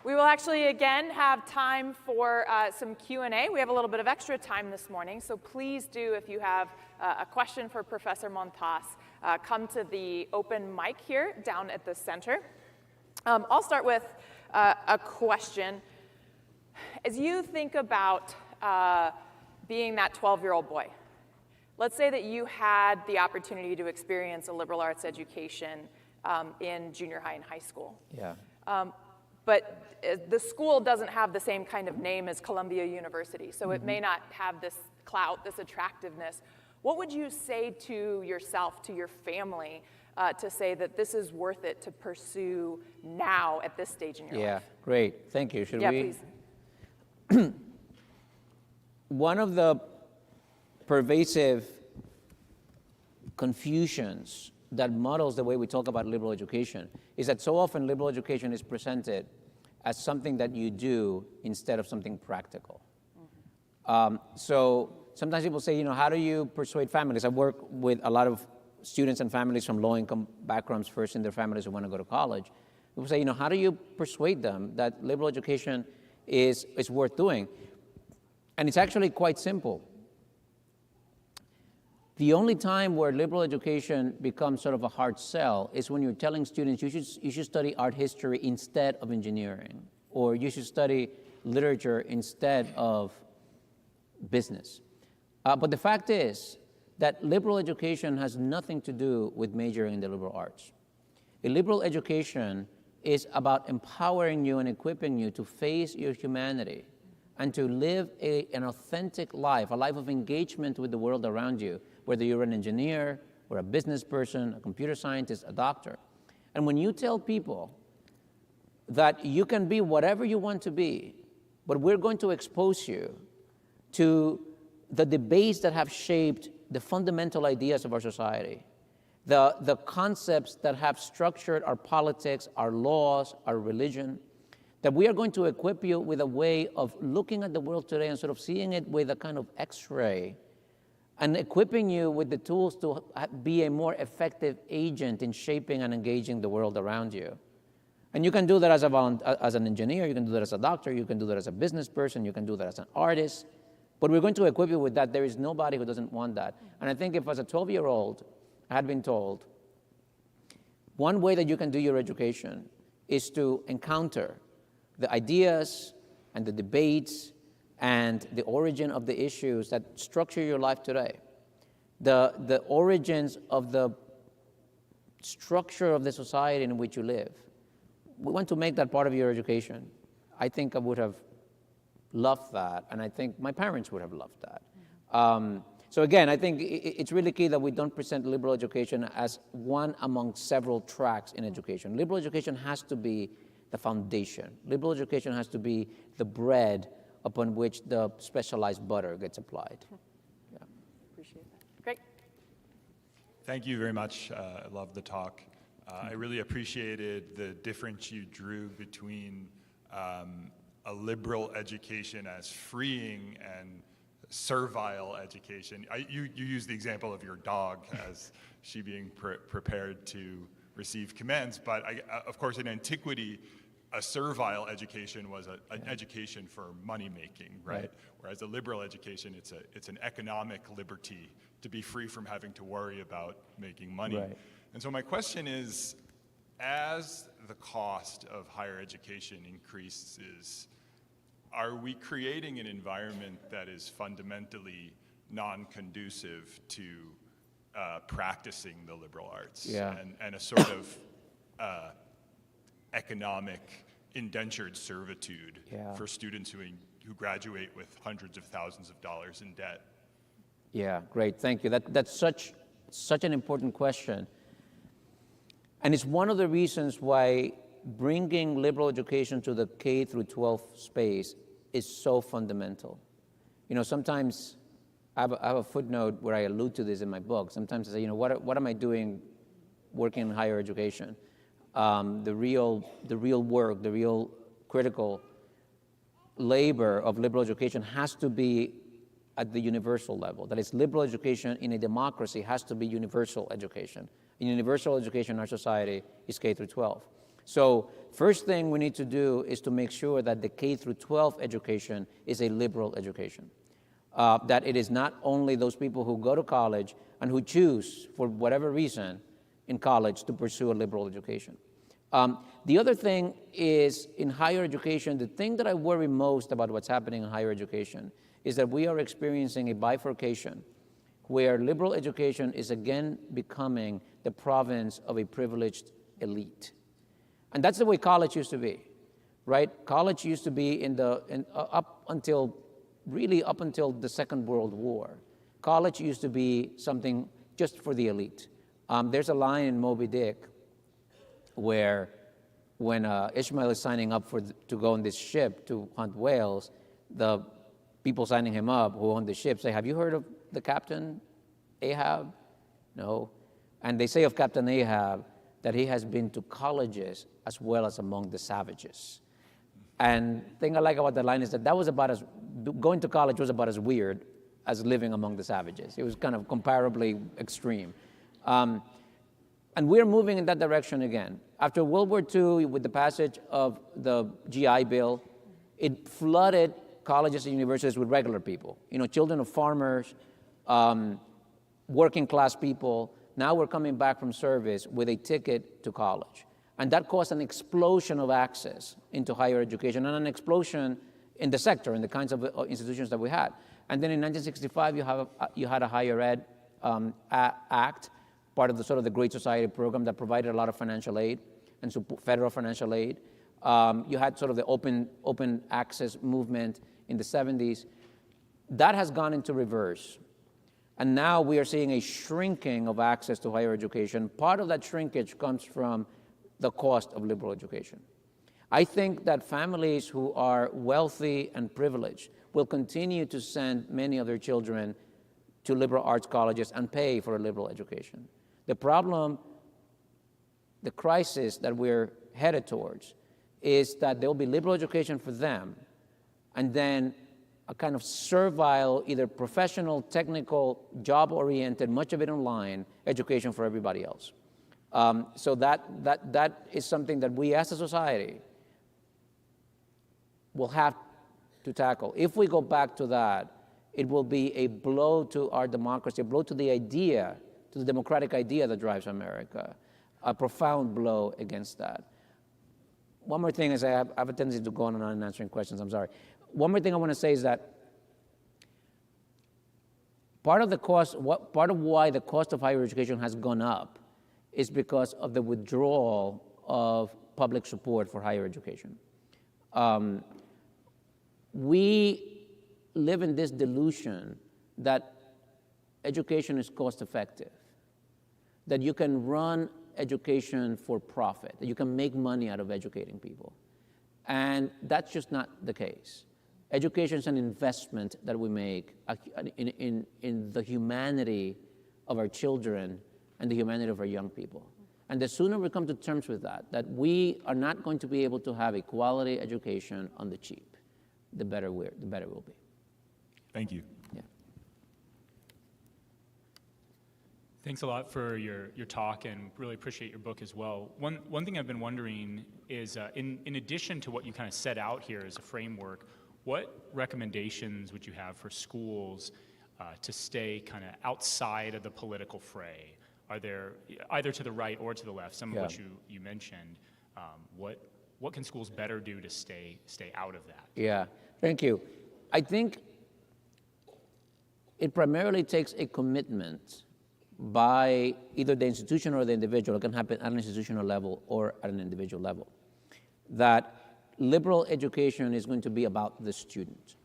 We will actually, again, have time for some Q&A. We have a little bit of extra time this morning, so please do, if you have a question for Professor Montás, come to the open mic here down at the center. I'll start with a question. As you think about being that 12-year-old boy, let's say that you had the opportunity to experience a liberal arts education in junior high and high school. Yeah. But the school doesn't have the same kind of name as Columbia University, so it may not have this clout, this attractiveness. What would you say to yourself, to your family, to say that this is worth it to pursue now at this stage in your life? Yeah, great. Thank you. Should we? Please. One of the pervasive confusions that models the way we talk about liberal education is that so often liberal education is presented as something that you do instead of something practical. So sometimes people say, how do you persuade families? I work with a lot of students and families from low-income backgrounds first in their families who want to go to college. People say, how do you persuade them that liberal education is worth doing? And it's actually quite simple. The only time where liberal education becomes sort of a hard sell is when you're telling students you should study art history instead of engineering, or you should study literature instead of business. But the fact is that liberal education has nothing to do with majoring in the liberal arts. A liberal education is about empowering you and equipping you to face your humanity and to live an authentic life, a life of engagement with the world around you, whether you're an engineer or a business person, a computer scientist, a doctor. And when you tell people that you can be whatever you want to be, but we're going to expose you to the debates that have shaped the fundamental ideas of our society, the concepts that have structured our politics, our laws, our religion, that we are going to equip you with a way of looking at the world today and sort of seeing it with a kind of X-ray, and equipping you with the tools to be a more effective agent in shaping and engaging the world around you. And you can do that as an engineer, you can do that as a doctor, you can do that as a business person, you can do that as an artist, but we're going to equip you with that. There is nobody who doesn't want that. And I think if as a 12-year-old, I had been told, one way that you can do your education is to encounter the ideas and the debates and the origin of the issues that structure your life today. The origins of the structure of the society in which you live. We want to make that part of your education. I think I would have loved that, and I think my parents would have loved that. So again, I think it's really key that we don't present liberal education as one among several tracks in education. Liberal education has to be the foundation. Liberal education has to be the bread upon which the specialized butter gets applied. Yeah. Appreciate that. Great. Thank you very much. I love the talk. I really appreciated the difference you drew between a liberal education as freeing and servile education. You use the example of your dog as she being prepared to receive commands, but of course in antiquity, a servile education was an education for money making, right? Whereas a liberal education, it's an economic liberty to be free from having to worry about making money. Right. And so my question is, as the cost of higher education increases, are we creating an environment that is fundamentally non-conducive to practicing the liberal arts and a sort of economic indentured servitude for students who graduate with hundreds of thousands of dollars in debt? Yeah, great, thank you. That's such an important question. And it's one of the reasons why bringing liberal education to the K through 12 space is so fundamental. You know, sometimes I have a footnote where I allude to this in my book. Sometimes I say, you know, what am I doing working in higher education? The real work, the real critical labor of liberal education has to be at the universal level. That is, liberal education in a democracy has to be universal education. And universal education in our society is K through 12. So first thing we need to do is to make sure that the K through 12 education is a liberal education. That it is not only those people who go to college and who choose, for whatever reason, in college to pursue a liberal education. The other thing is, in higher education, the thing that I worry most about what's happening in higher education is that we are experiencing a bifurcation where liberal education is again becoming the province of a privileged elite. And that's the way college used to be, right? College used to be up until the Second World War. College used to be something just for the elite. There's a line in Moby Dick where when Ishmael is signing up to go on this ship to hunt whales, the people signing him up who own the ship say, "Have you heard of the Captain Ahab?" No. And they say of Captain Ahab that he has been to colleges as well as among the savages. And the thing I like about that line is that going to college was about as weird as living among the savages. It was kind of comparably extreme. And we're moving in that direction again. After World War II, with the passage of the GI Bill, it flooded colleges and universities with regular people. You know, children of farmers, working class people. Now we're coming back from service with a ticket to college. And that caused an explosion of access into higher education and an explosion in the sector, in the kinds of institutions that we had. And then in 1965, you had a Higher Ed Act, part of the sort of the Great Society program that provided a lot of financial aid and federal financial aid. You had sort of the open access movement in the 70s. That has gone into reverse. And now we are seeing a shrinking of access to higher education. Part of that shrinkage comes from the cost of liberal education. I think that families who are wealthy and privileged will continue to send many of their children to liberal arts colleges and pay for a liberal education. The problem, the crisis that we're headed towards, is that there will be liberal education for them, and then a kind of servile, either professional, technical, job-oriented, much of it online, education for everybody else. So that is something that we as a society will have to tackle. If we go back to that, it will be a blow to our democracy, a blow to the idea to the democratic idea that drives America, a profound blow against that. One more thing, as I have a tendency to go on and on answering questions, I'm sorry. One more thing I want to say is that part of why the cost of higher education has gone up is because of the withdrawal of public support for higher education. We live in this delusion that education is cost effective, that you can run education for profit, that you can make money out of educating people. And that's just not the case. Education is an investment that we make in the humanity of our children and the humanity of our young people. And the sooner we come to terms with that we are not going to be able to have a quality education on the cheap, the better we'll be. Thank you. Yeah. Thanks a lot for your talk, and really appreciate your book as well. One thing I've been wondering is, in addition to what you kind of set out here as a framework, what recommendations would you have for schools to stay kind of outside of the political fray? Are there, either to the right or to the left, some of which you mentioned, what can schools better do to stay out of that? Yeah, thank you. I think it primarily takes a commitment by either the institution or the individual. It can happen at an institutional level or at an individual level, that liberal education is going to be about the student.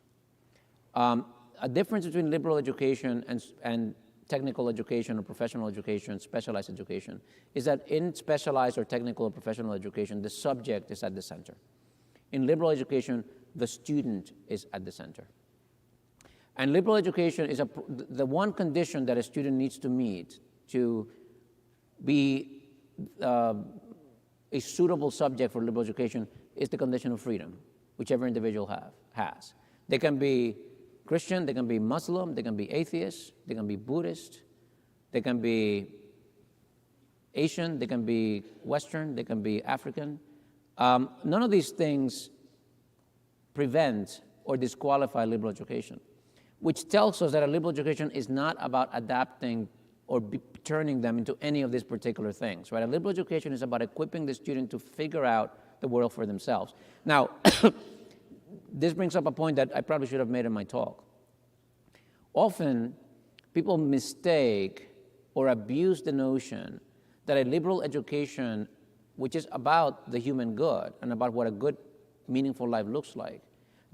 A difference between liberal education and technical education or professional education, specialized education, is that in specialized or technical or professional education, the subject is at the center. In liberal education, the student is at the center. And liberal education is the one condition that a student needs to meet to be a suitable subject for liberal education is the condition of freedom, whichever individual has. They can be Christian, they can be Muslim, they can be atheist, they can be Buddhist, they can be Asian, they can be Western, they can be African. None of these things prevent or disqualify liberal education, which tells us that a liberal education is not about adapting or turning them into any of these particular things, right? A liberal education is about equipping the student to figure out the world for themselves. Now, this brings up a point that I probably should have made in my talk. Often, people mistake or abuse the notion that a liberal education, which is about the human good and about what a good, meaningful life looks like,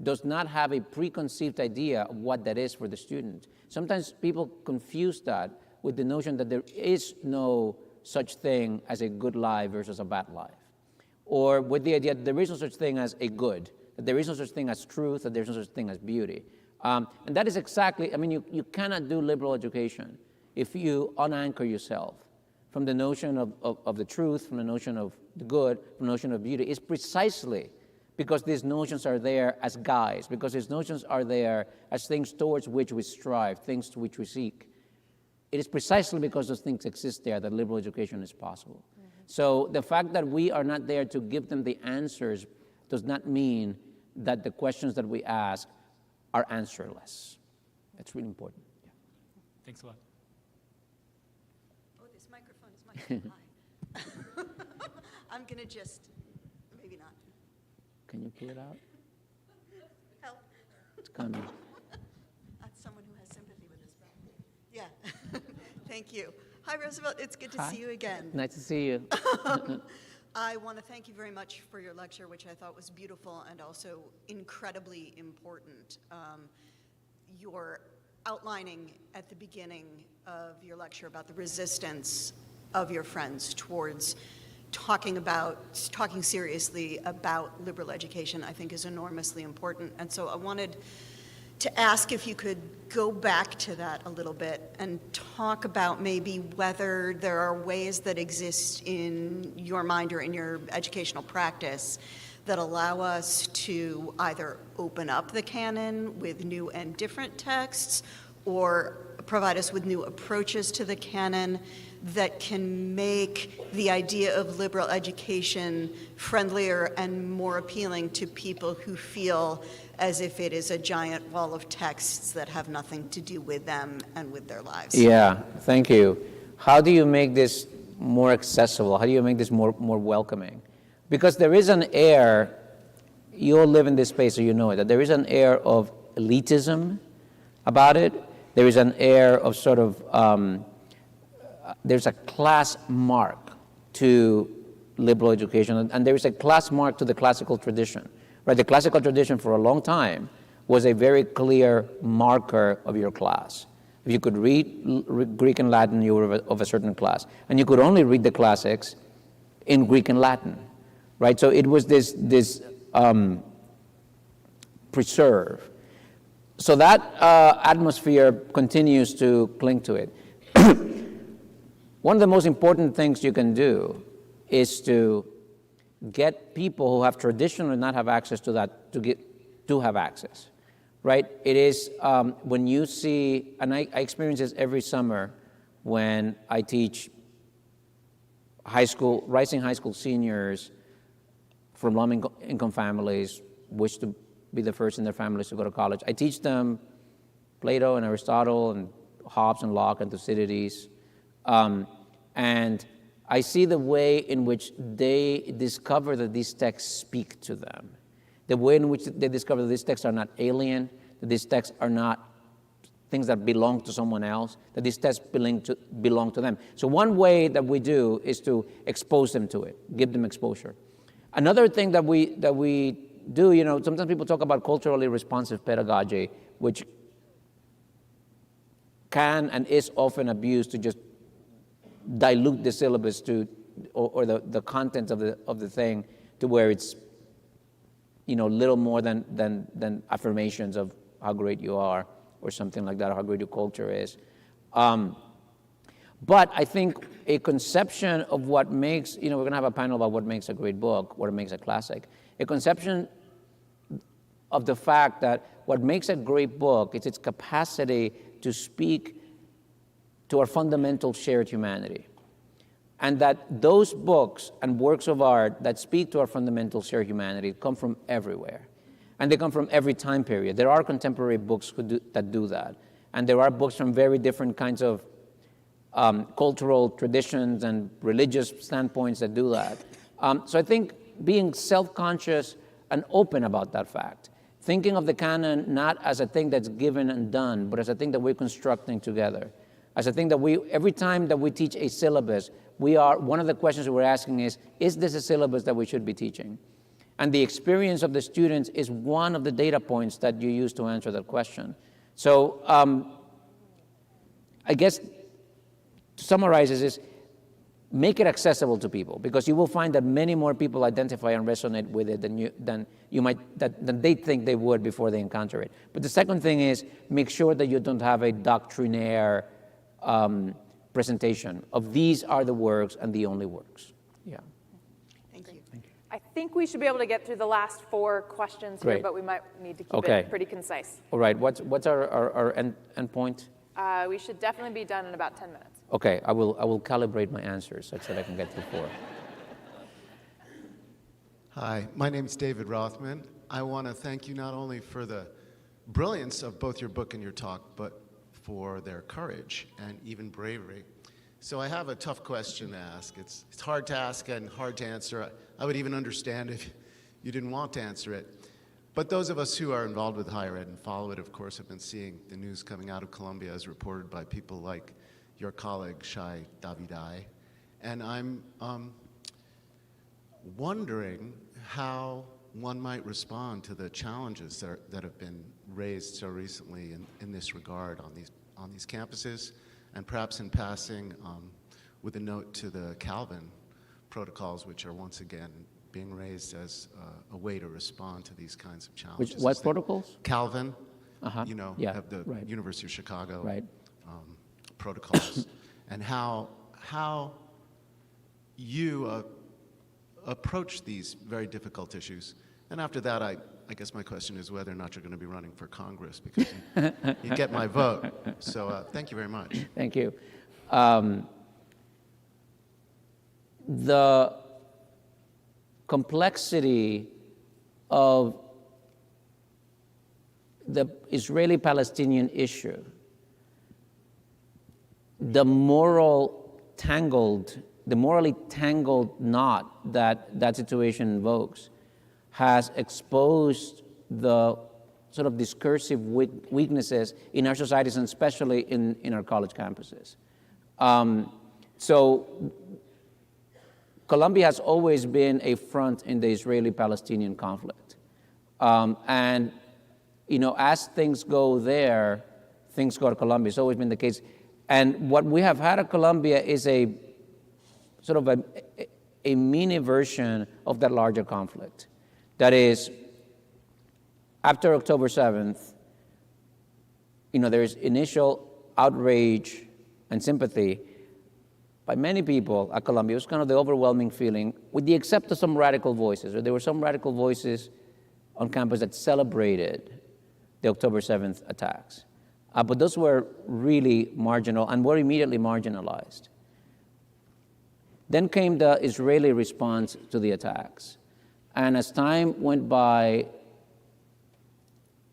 does not have a preconceived idea of what that is for the student. Sometimes people confuse that with the notion that there is no such thing as a good life versus a bad life, or with the idea that there is no such thing as a good, that there is no such thing as truth, that there is no such thing as beauty. And that is exactly, I mean, you cannot do liberal education if you unanchor yourself from the notion of the truth, from the notion of the good, from the notion of beauty. It's precisely because these notions are there as guides, because these notions are there as things towards which we strive, things to which we seek. It is precisely because those things exist there that liberal education is possible. Mm-hmm. So the fact that we are not there to give them the answers does not mean that the questions that we ask are answerless. That's really important. Yeah. Thanks a lot. Oh, this microphone is high. I'm going to just, maybe not. Can you pull it out? Help. It's coming. That's someone who has sympathy with this problem. Yeah. Thank you. Hi, Roosevelt. It's good to see you again. Nice to see you. I want to thank you very much for your lecture, which I thought was beautiful and also incredibly important. Your outlining at the beginning of your lecture about the resistance of your friends towards talking seriously about liberal education, I think is enormously important. And so I wanted to ask if you could go back to that a little bit and talk about maybe whether there are ways that exist in your mind or in your educational practice that allow us to either open up the canon with new and different texts or provide us with new approaches to the canon that can make the idea of liberal education friendlier and more appealing to people who feel as if it is a giant wall of texts that have nothing to do with them and with their lives. Yeah, thank you. how do you make this more accessible? How do you make this more welcoming? Because there is an air, you all live in this space so you know it, that there is an air of elitism about it. There is an air of sort of, there's a class mark to liberal education, and there is a class mark to the classical tradition, right? The classical tradition for a long time was a very clear marker of your class. If you could read Greek and Latin, you were of a certain class. And you could only read the classics in Greek and Latin, right? So it was this preserve. So that atmosphere continues to cling to it. One of the most important things you can do is to get people who have traditionally not have access to that to have access, right? It is when you see, and I experience this every summer when I teach rising high school seniors from low-income families, wish to be the first in their families to go to college. I teach them Plato and Aristotle and Hobbes and Locke and Thucydides. And I see the way in which they discover that these texts speak to them, the way in which they discover that these texts are not alien, that these texts are not things that belong to someone else, that these texts belong to them. So one way that we do is to expose them to it, give them exposure. Another thing that we do, you know, sometimes people talk about culturally responsive pedagogy, which can and is often abused to just dilute the syllabus to, or the content of the thing to where it's, you know, little more than affirmations of how great you are or something like that, or how great your culture is. But I think a conception of what makes, you know, we're gonna have a panel about what makes a great book, what makes a classic. A conception of the fact that what makes a great book is its capacity to speak to our fundamental shared humanity. And that those books and works of art that speak to our fundamental shared humanity come from everywhere. And they come from every time period. There are contemporary books that do that. And there are books from very different kinds of cultural traditions and religious standpoints that do that. So I think being self-conscious and open about that fact, thinking of the canon not as a thing that's given and done, but as a thing that we're constructing together, as a thing that every time that we teach a syllabus, one of the questions we're asking is this a syllabus that we should be teaching? And the experience of the students is one of the data points that you use to answer that question. So I guess to summarize this is make it accessible to people, because you will find that many more people identify and resonate with it than they think they would before they encounter it. But the second thing is make sure that you don't have a doctrinaire presentation of these are the works and the only works. Yeah. Thank you. I think we should be able to get through the last 4 questions here, but we might need to keep it pretty concise. All right. What's our end point? We should definitely be done in about 10 minutes. Okay. I will calibrate my answers such that I can get through 4. Hi, my name is David Rothman. I want to thank you not only for the brilliance of both your book and your talk, but for their courage and even bravery. So I have a tough question to ask. It's hard to ask and hard to answer. I would even understand if you didn't want to answer it. But those of us who are involved with higher ed and follow it, of course, have been seeing the news coming out of Colombia as reported by people like your colleague, Shai Davidai. And I'm wondering how one might respond to the challenges that have been raised so recently in this regard on these campuses, and perhaps in passing with a note to the Calvin protocols, which are once again being raised as a way to respond to these kinds of challenges. What protocols? Calvin, you know, of the University of Chicago protocols, and how you approach these very difficult issues. And after that, I guess my question is whether or not you're going to be running for Congress, because you get my vote. So thank you very much. Thank you. The complexity of the Israeli-Palestinian issue, the moral morally tangled knot that that situation invokes has exposed the sort of discursive weaknesses in our societies, and especially in our college campuses. So Colombia has always been a front in the Israeli-Palestinian conflict. And, you know, as things go there, things go to Colombia. It's always been the case. And what we have had at Colombia is a sort of a mini version of that larger conflict. That is, after October 7th, you know, there's initial outrage and sympathy by many people at Columbia. It was kind of the overwhelming feeling, with the exception of some radical voices. Or there were some radical voices on campus that celebrated the October 7th attacks. But those were really marginal and were immediately marginalized. Then came the Israeli response to the attacks. And as time went by,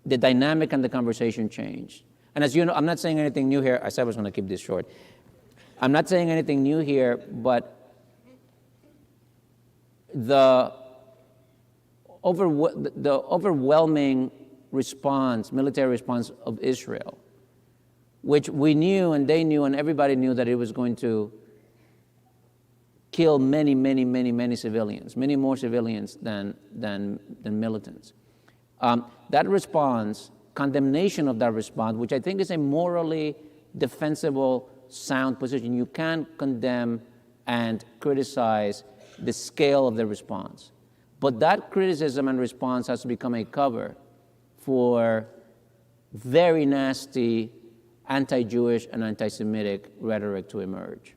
the dynamic and the conversation changed. And as you know, I'm not saying anything new here. I said I was going to keep this short. I'm not saying anything new here, but the overwhelming response, military response of Israel, which we knew and they knew and everybody knew that it was going to kill many, many, many, many civilians, many more civilians than militants. That response, condemnation of that response, which I think is a morally defensible, sound position. You can't condemn and criticize the scale of the response. But that criticism and response has become a cover for very nasty anti-Jewish and anti-Semitic rhetoric to emerge.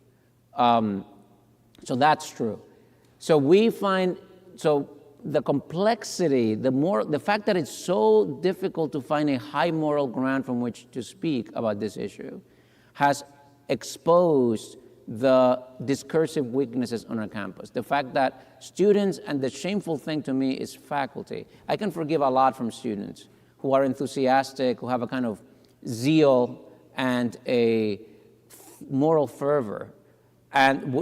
So that's true. So we find, the complexity, the fact that it's so difficult to find a high moral ground from which to speak about this issue has exposed the discursive weaknesses on our campus. The fact that students, and the shameful thing to me is faculty. I can forgive a lot from students who are enthusiastic, who have a kind of zeal and a moral fervor, and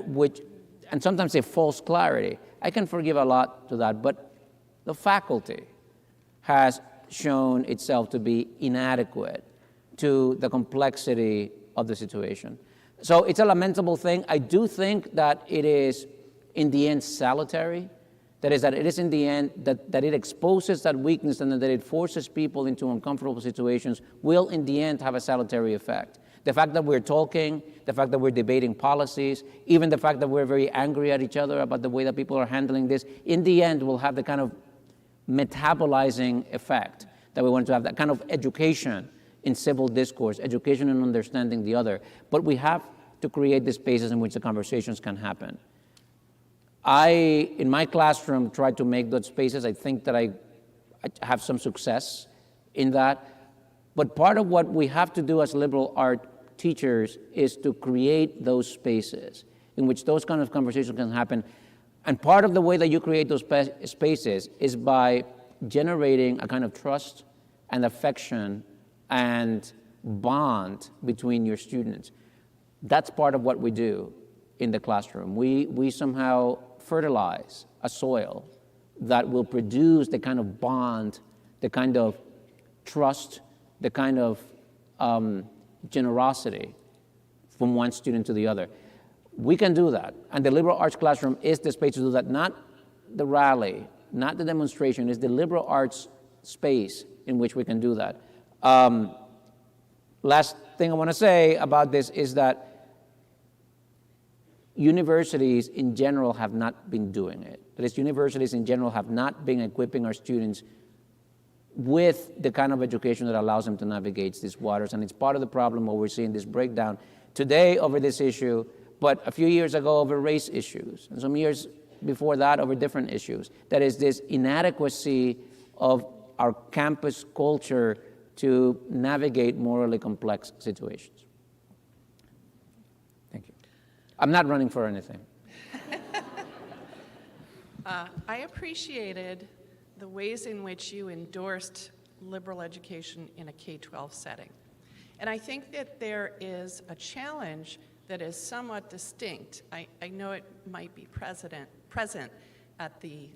sometimes a false clarity. I can forgive a lot to that, but the faculty has shown itself to be inadequate to the complexity of the situation. So it's a lamentable thing. I do think that it is, in the end, salutary. That is, that it is in the end, that it exposes that weakness and that it forces people into uncomfortable situations will, in the end, have a salutary effect. The fact that we're talking, the fact that we're debating policies, even the fact that we're very angry at each other about the way that people are handling this, in the end will have the kind of metabolizing effect that we want to have, that kind of education in civil discourse, education in understanding the other. But we have to create the spaces in which the conversations can happen. I, in my classroom, try to make those spaces. I think that I have some success in that. But part of what we have to do as liberal art teachers is to create those spaces in which those kind of conversations can happen. And part of the way that you create those spaces is by generating a kind of trust and affection and bond between your students. That's part of what we do in the classroom. We somehow fertilize a soil that will produce the kind of bond, the kind of trust, the kind of generosity from one student to the other. We can do that. And the liberal arts classroom is the space to do that, not the rally, not the demonstration, it's the liberal arts space in which we can do that. Last thing I want to say about this is that universities in general have not been doing it. That is, universities in general have not been equipping our students with the kind of education that allows them to navigate these waters. And it's part of the problem where we're seeing this breakdown today over this issue, but a few years ago over race issues, and some years before that over different issues. That is, this inadequacy of our campus culture to navigate morally complex situations. Thank you. I'm not running for anything. I appreciated the ways in which you endorsed liberal education in a K-12 setting. And I think that there is a challenge that is somewhat distinct. I know it might be present at the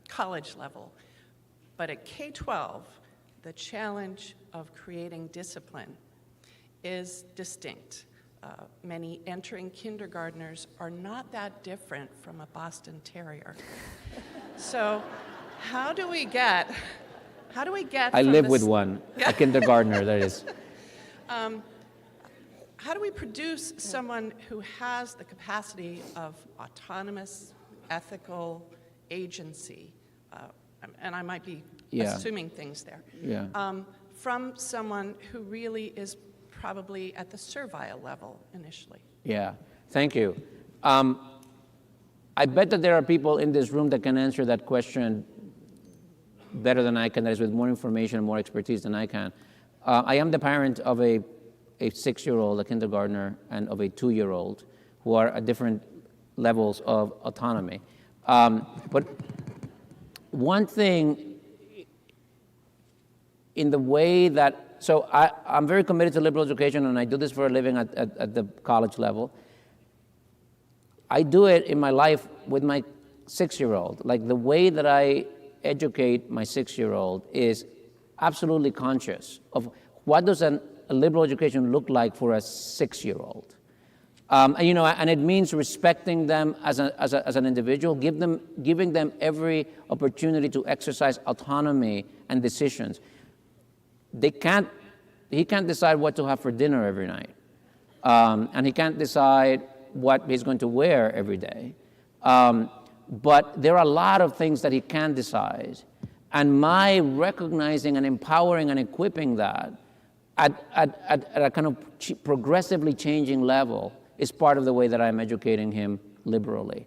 college level, but at K-12, the challenge of creating discipline is distinct. Many entering kindergartners are not that different from a Boston Terrier. So how do we get I from live this- with one, a kindergartner, that is. How do we produce someone who has the capacity of autonomous, ethical agency? And I might be assuming things there. Yeah. From someone who really is probably at the servile level initially. Yeah, thank you. I bet that there are people in this room that can answer that question better than I can, that is with more information and more expertise than I can. I am the parent of a 6-year-old, a kindergartner, and of a 2-year-old who are at different levels of autonomy. But one thing in the way that, so I'm very committed to liberal education, and I do this for a living at the college level. I do it in my life with my 6-year-old. Like, the way that I educate my 6-year-old is absolutely conscious of what does a liberal education look like for a 6-year-old. And it means respecting them as an individual, giving them every opportunity to exercise autonomy and decisions. He can't decide what to have for dinner every night, and he can't decide what he's going to wear every day. But there are a lot of things that he can decide, and my recognizing and empowering and equipping that at a kind of progressively changing level is part of the way that I'm educating him liberally.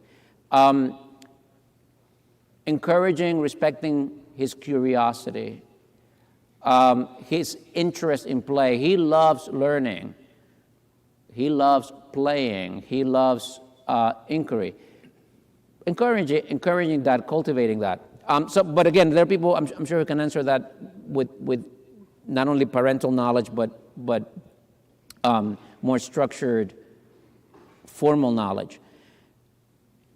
Encouraging, respecting his curiosity, his interest in play. He loves learning. He loves playing. He loves inquiry. Encouraging that, cultivating that. But again, there are people I'm sure who can answer that with not only parental knowledge, but more structured, formal knowledge.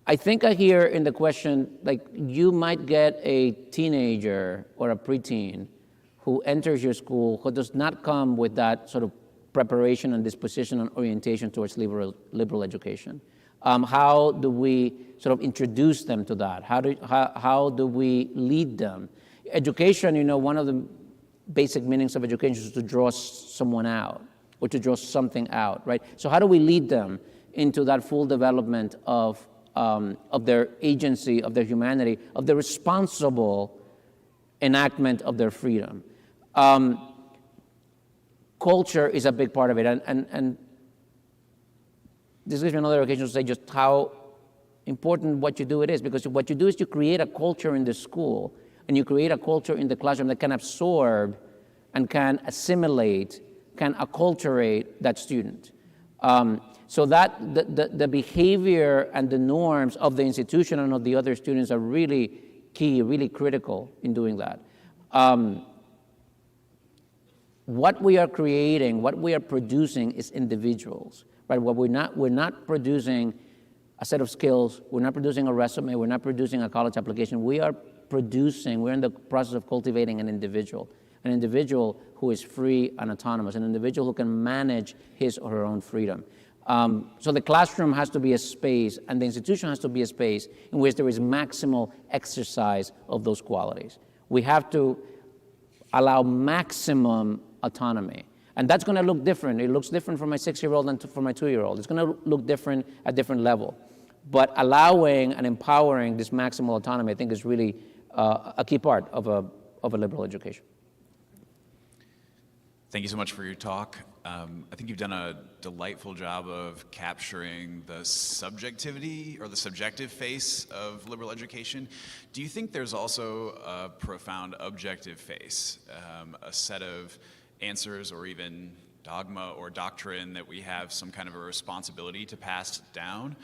I think I hear in the question, like, you might get a teenager or a preteen who enters your school who does not come with that sort of preparation and disposition and orientation towards liberal education. How do we sort of introduce them to that? How do we lead them? Education, one of the basic meanings of education is to draw someone out or to draw something out, right? So how do we lead them into that full development of their agency, of their humanity, of the responsible enactment of their freedom? Culture is a big part of it, and this gives me another occasion to say just how important what you do it is, because what you do is you create a culture in the school, and you create a culture in the classroom that can absorb and can assimilate, can acculturate that student. So that the behavior and the norms of the institution and of the other students are really key, really critical in doing that. What we are creating, what we are producing is individuals, right? We're not producing a set of skills, we're not producing a resume, we're not producing a college application. We're in the process of cultivating an individual who is free and autonomous, an individual who can manage his or her own freedom. So the classroom has to be a space, and the institution has to be a space in which there is maximal exercise of those qualities. We have to allow maximum autonomy. And that's going to look different. It looks different for my 6-year-old and for my 2-year-old. It's going to look different at different level. But allowing and empowering this maximal autonomy, I think, is really a key part of a liberal education. Thank you so much for your talk. I think you've done a delightful job of capturing the subjectivity or the subjective face of liberal education. Do you think there's also a profound objective face, a set of answers or even dogma or doctrine that we have some kind of a responsibility to pass down?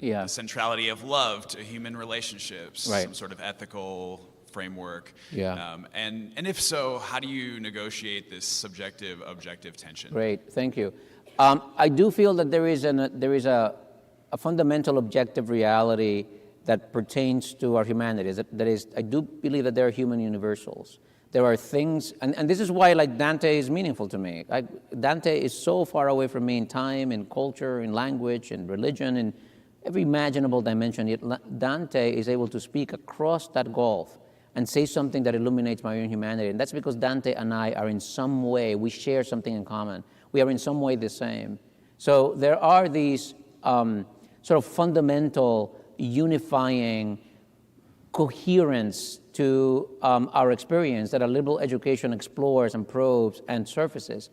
The centrality of love to human relationships, right. Some sort of ethical framework. Yeah. And if so, how do you negotiate this subjective-objective tension? Great, thank you. I do feel that there is a fundamental objective reality that pertains to our humanities. That is, I do believe that there are human universals. There are things, and this is why like Dante is meaningful to me. Dante is so far away from me in time, in culture, in language, in religion, in every imaginable dimension. Yet Dante is able to speak across that gulf and say something that illuminates my own humanity. And that's because Dante and I are in some way, we share something in common. We are in some way the same. So there are these sort of fundamental, unifying coherence to our experience that a liberal education explores and probes and surfaces.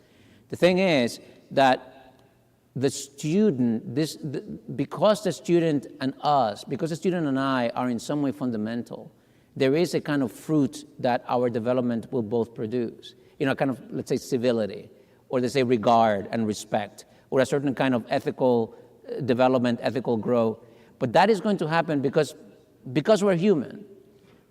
The thing is that the student, because the student and us, because the student and I are in some way fundamental, there is a kind of fruit that our development will both produce. You know, kind of, let's say, civility, or let's say regard and respect, or a certain kind of ethical development, ethical growth. But that is going to happen because we're human,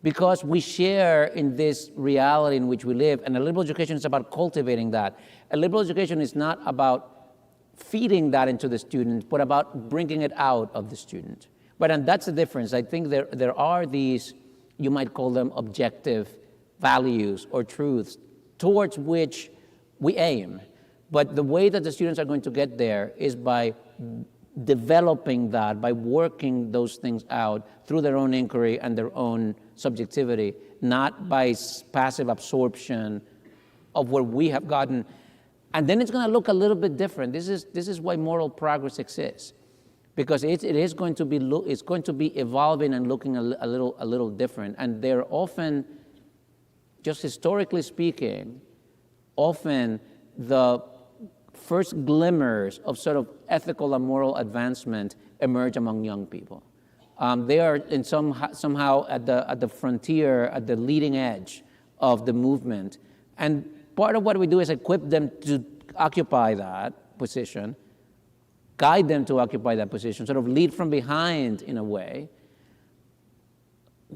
because we share in this reality in which we live, and a liberal education is about cultivating that. A liberal education is not about feeding that into the student, but about bringing it out of the student. But and that's the difference. I think there are these, you might call them objective values or truths towards which we aim. But the way that the students are going to get there is by developing that, by working those things out through their own inquiry and their own subjectivity, not by passive absorption of where we have gotten. And then it's going to look a little bit different. This is why moral progress exists, because it is going to be evolving and looking a little different. And they're often, just historically speaking, often the first glimmers of sort of ethical and moral advancement emerge among young people. They are somehow at the frontier, at the leading edge of the movement. And part of what we do is equip them to occupy that position, guide them to occupy that position, sort of lead from behind in a way.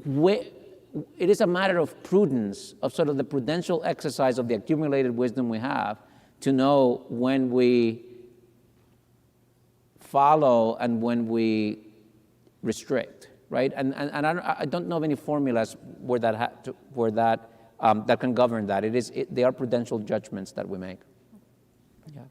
It is a matter of prudence, of sort of the prudential exercise of the accumulated wisdom we have to know when we follow and when we restrict, right? And I don't know of any formulas where that can govern that. They are prudential judgments that we make. Yeah.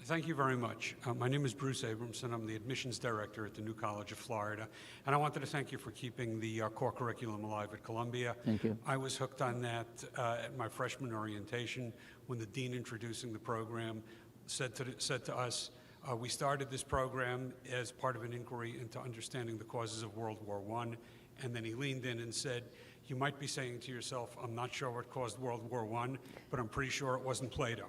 Thank you very much. My name is Bruce Abramson. I'm the admissions director at the New College of Florida. And I wanted to thank you for keeping the core curriculum alive at Columbia. Thank you. I was hooked on that at my freshman orientation when the dean introducing the program said to us, we started this program as part of an inquiry into understanding the causes of World War I. And then he leaned in and said, you might be saying to yourself, I'm not sure what caused World War I, but I'm pretty sure it wasn't Plato.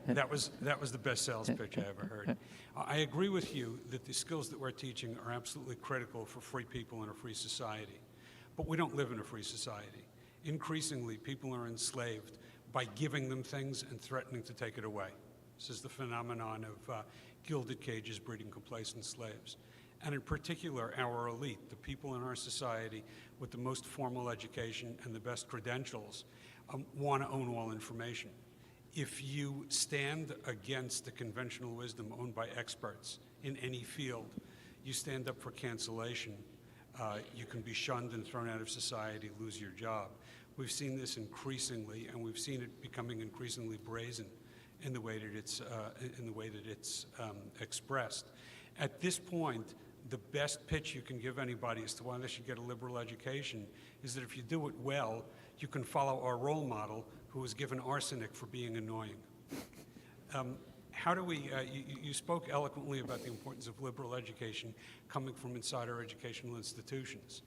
That was the best sales pitch I ever heard. I agree with you that the skills that we're teaching are absolutely critical for free people in a free society. But we don't live in a free society. Increasingly, people are enslaved by giving them things and threatening to take it away. This is the phenomenon of gilded cages breeding complacent slaves. And in particular, our elite, the people in our society with the most formal education and the best credentials, want to own all information. If you stand against the conventional wisdom owned by experts in any field, you stand up for cancellation. You can be shunned and thrown out of society, lose your job. We've seen this increasingly, and we've seen it becoming increasingly brazen in the way that it's expressed. At this point, the best pitch you can give anybody as to why they should get a liberal education is that if you do it well, you can follow our role model, who was given arsenic for being annoying. How do we, you spoke eloquently about the importance of liberal education coming from inside our educational institutions.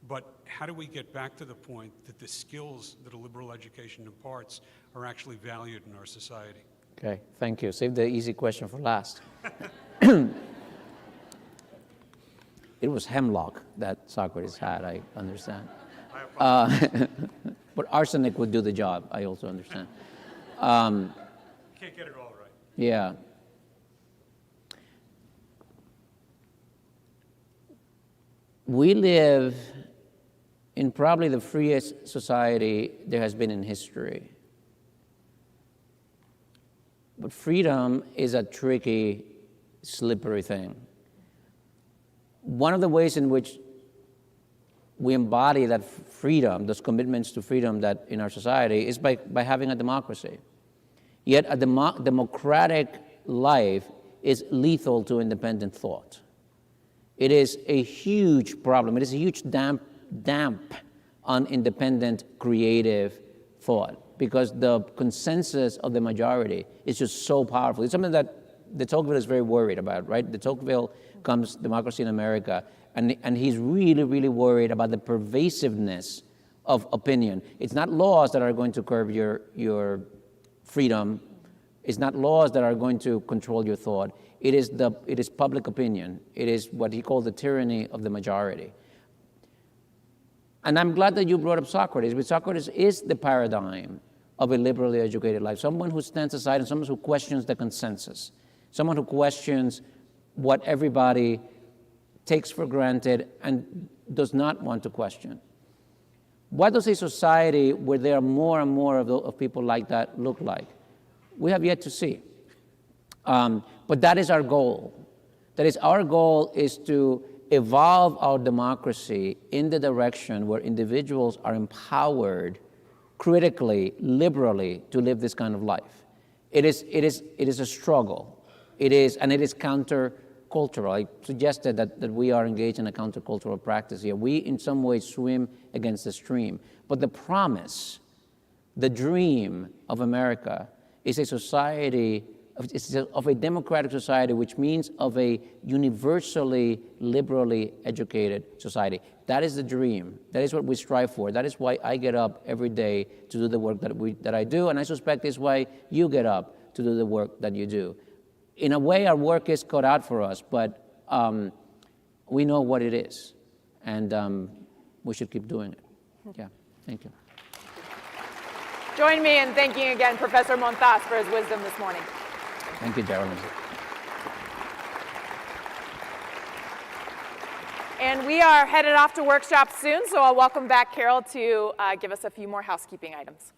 But how do we get back to the point that the skills that a liberal education imparts are actually valued in our society? Okay, thank you. Save the easy question for last. It was hemlock that Socrates had, I understand. But arsenic would do the job, I also understand. Can't get it all right. Yeah. We live in probably the freest society there has been in history. But freedom is a tricky, slippery thing. One of the ways in which we embody that freedom, those commitments to freedom that in our society, is by having a democracy. Yet a democratic life is lethal to independent thought. It is a huge problem. It is a huge damp on independent, creative thought, because the consensus of the majority is just so powerful. It's something that de Tocqueville is very worried about, right? De Tocqueville comes Democracy in America, and he's really, really worried about the pervasiveness of opinion. It's not laws that are going to curb your freedom. It's not laws that are going to control your thought. It is public opinion. It is what he called the tyranny of the majority. And I'm glad that you brought up Socrates, because Socrates is the paradigm of a liberally educated life. Someone who stands aside and someone who questions the consensus. Someone who questions what everybody takes for granted and does not want to question. What does a society where there are more and more of people like that look like? We have yet to see. But that is our goal. That is, our goal is to evolve our democracy in the direction where individuals are empowered critically, liberally, to live this kind of life. It is a struggle. It is countercultural. I suggested that we are engaged in a countercultural practice here. We, in some ways, swim against the stream. But the promise, the dream of America is a society of a democratic society, which means of a universally liberally educated society. That is the dream. That is what we strive for. That is why I get up every day to do the work that I do, and I suspect it's why you get up to do the work that you do. In a way, our work is cut out for us, but we know what it is, and we should keep doing it. Yeah, thank you. Join me in thanking again Professor Montás for his wisdom this morning. Thank you, Geraldine. And we are headed off to workshop soon, so I'll welcome back Carol to give us a few more housekeeping items.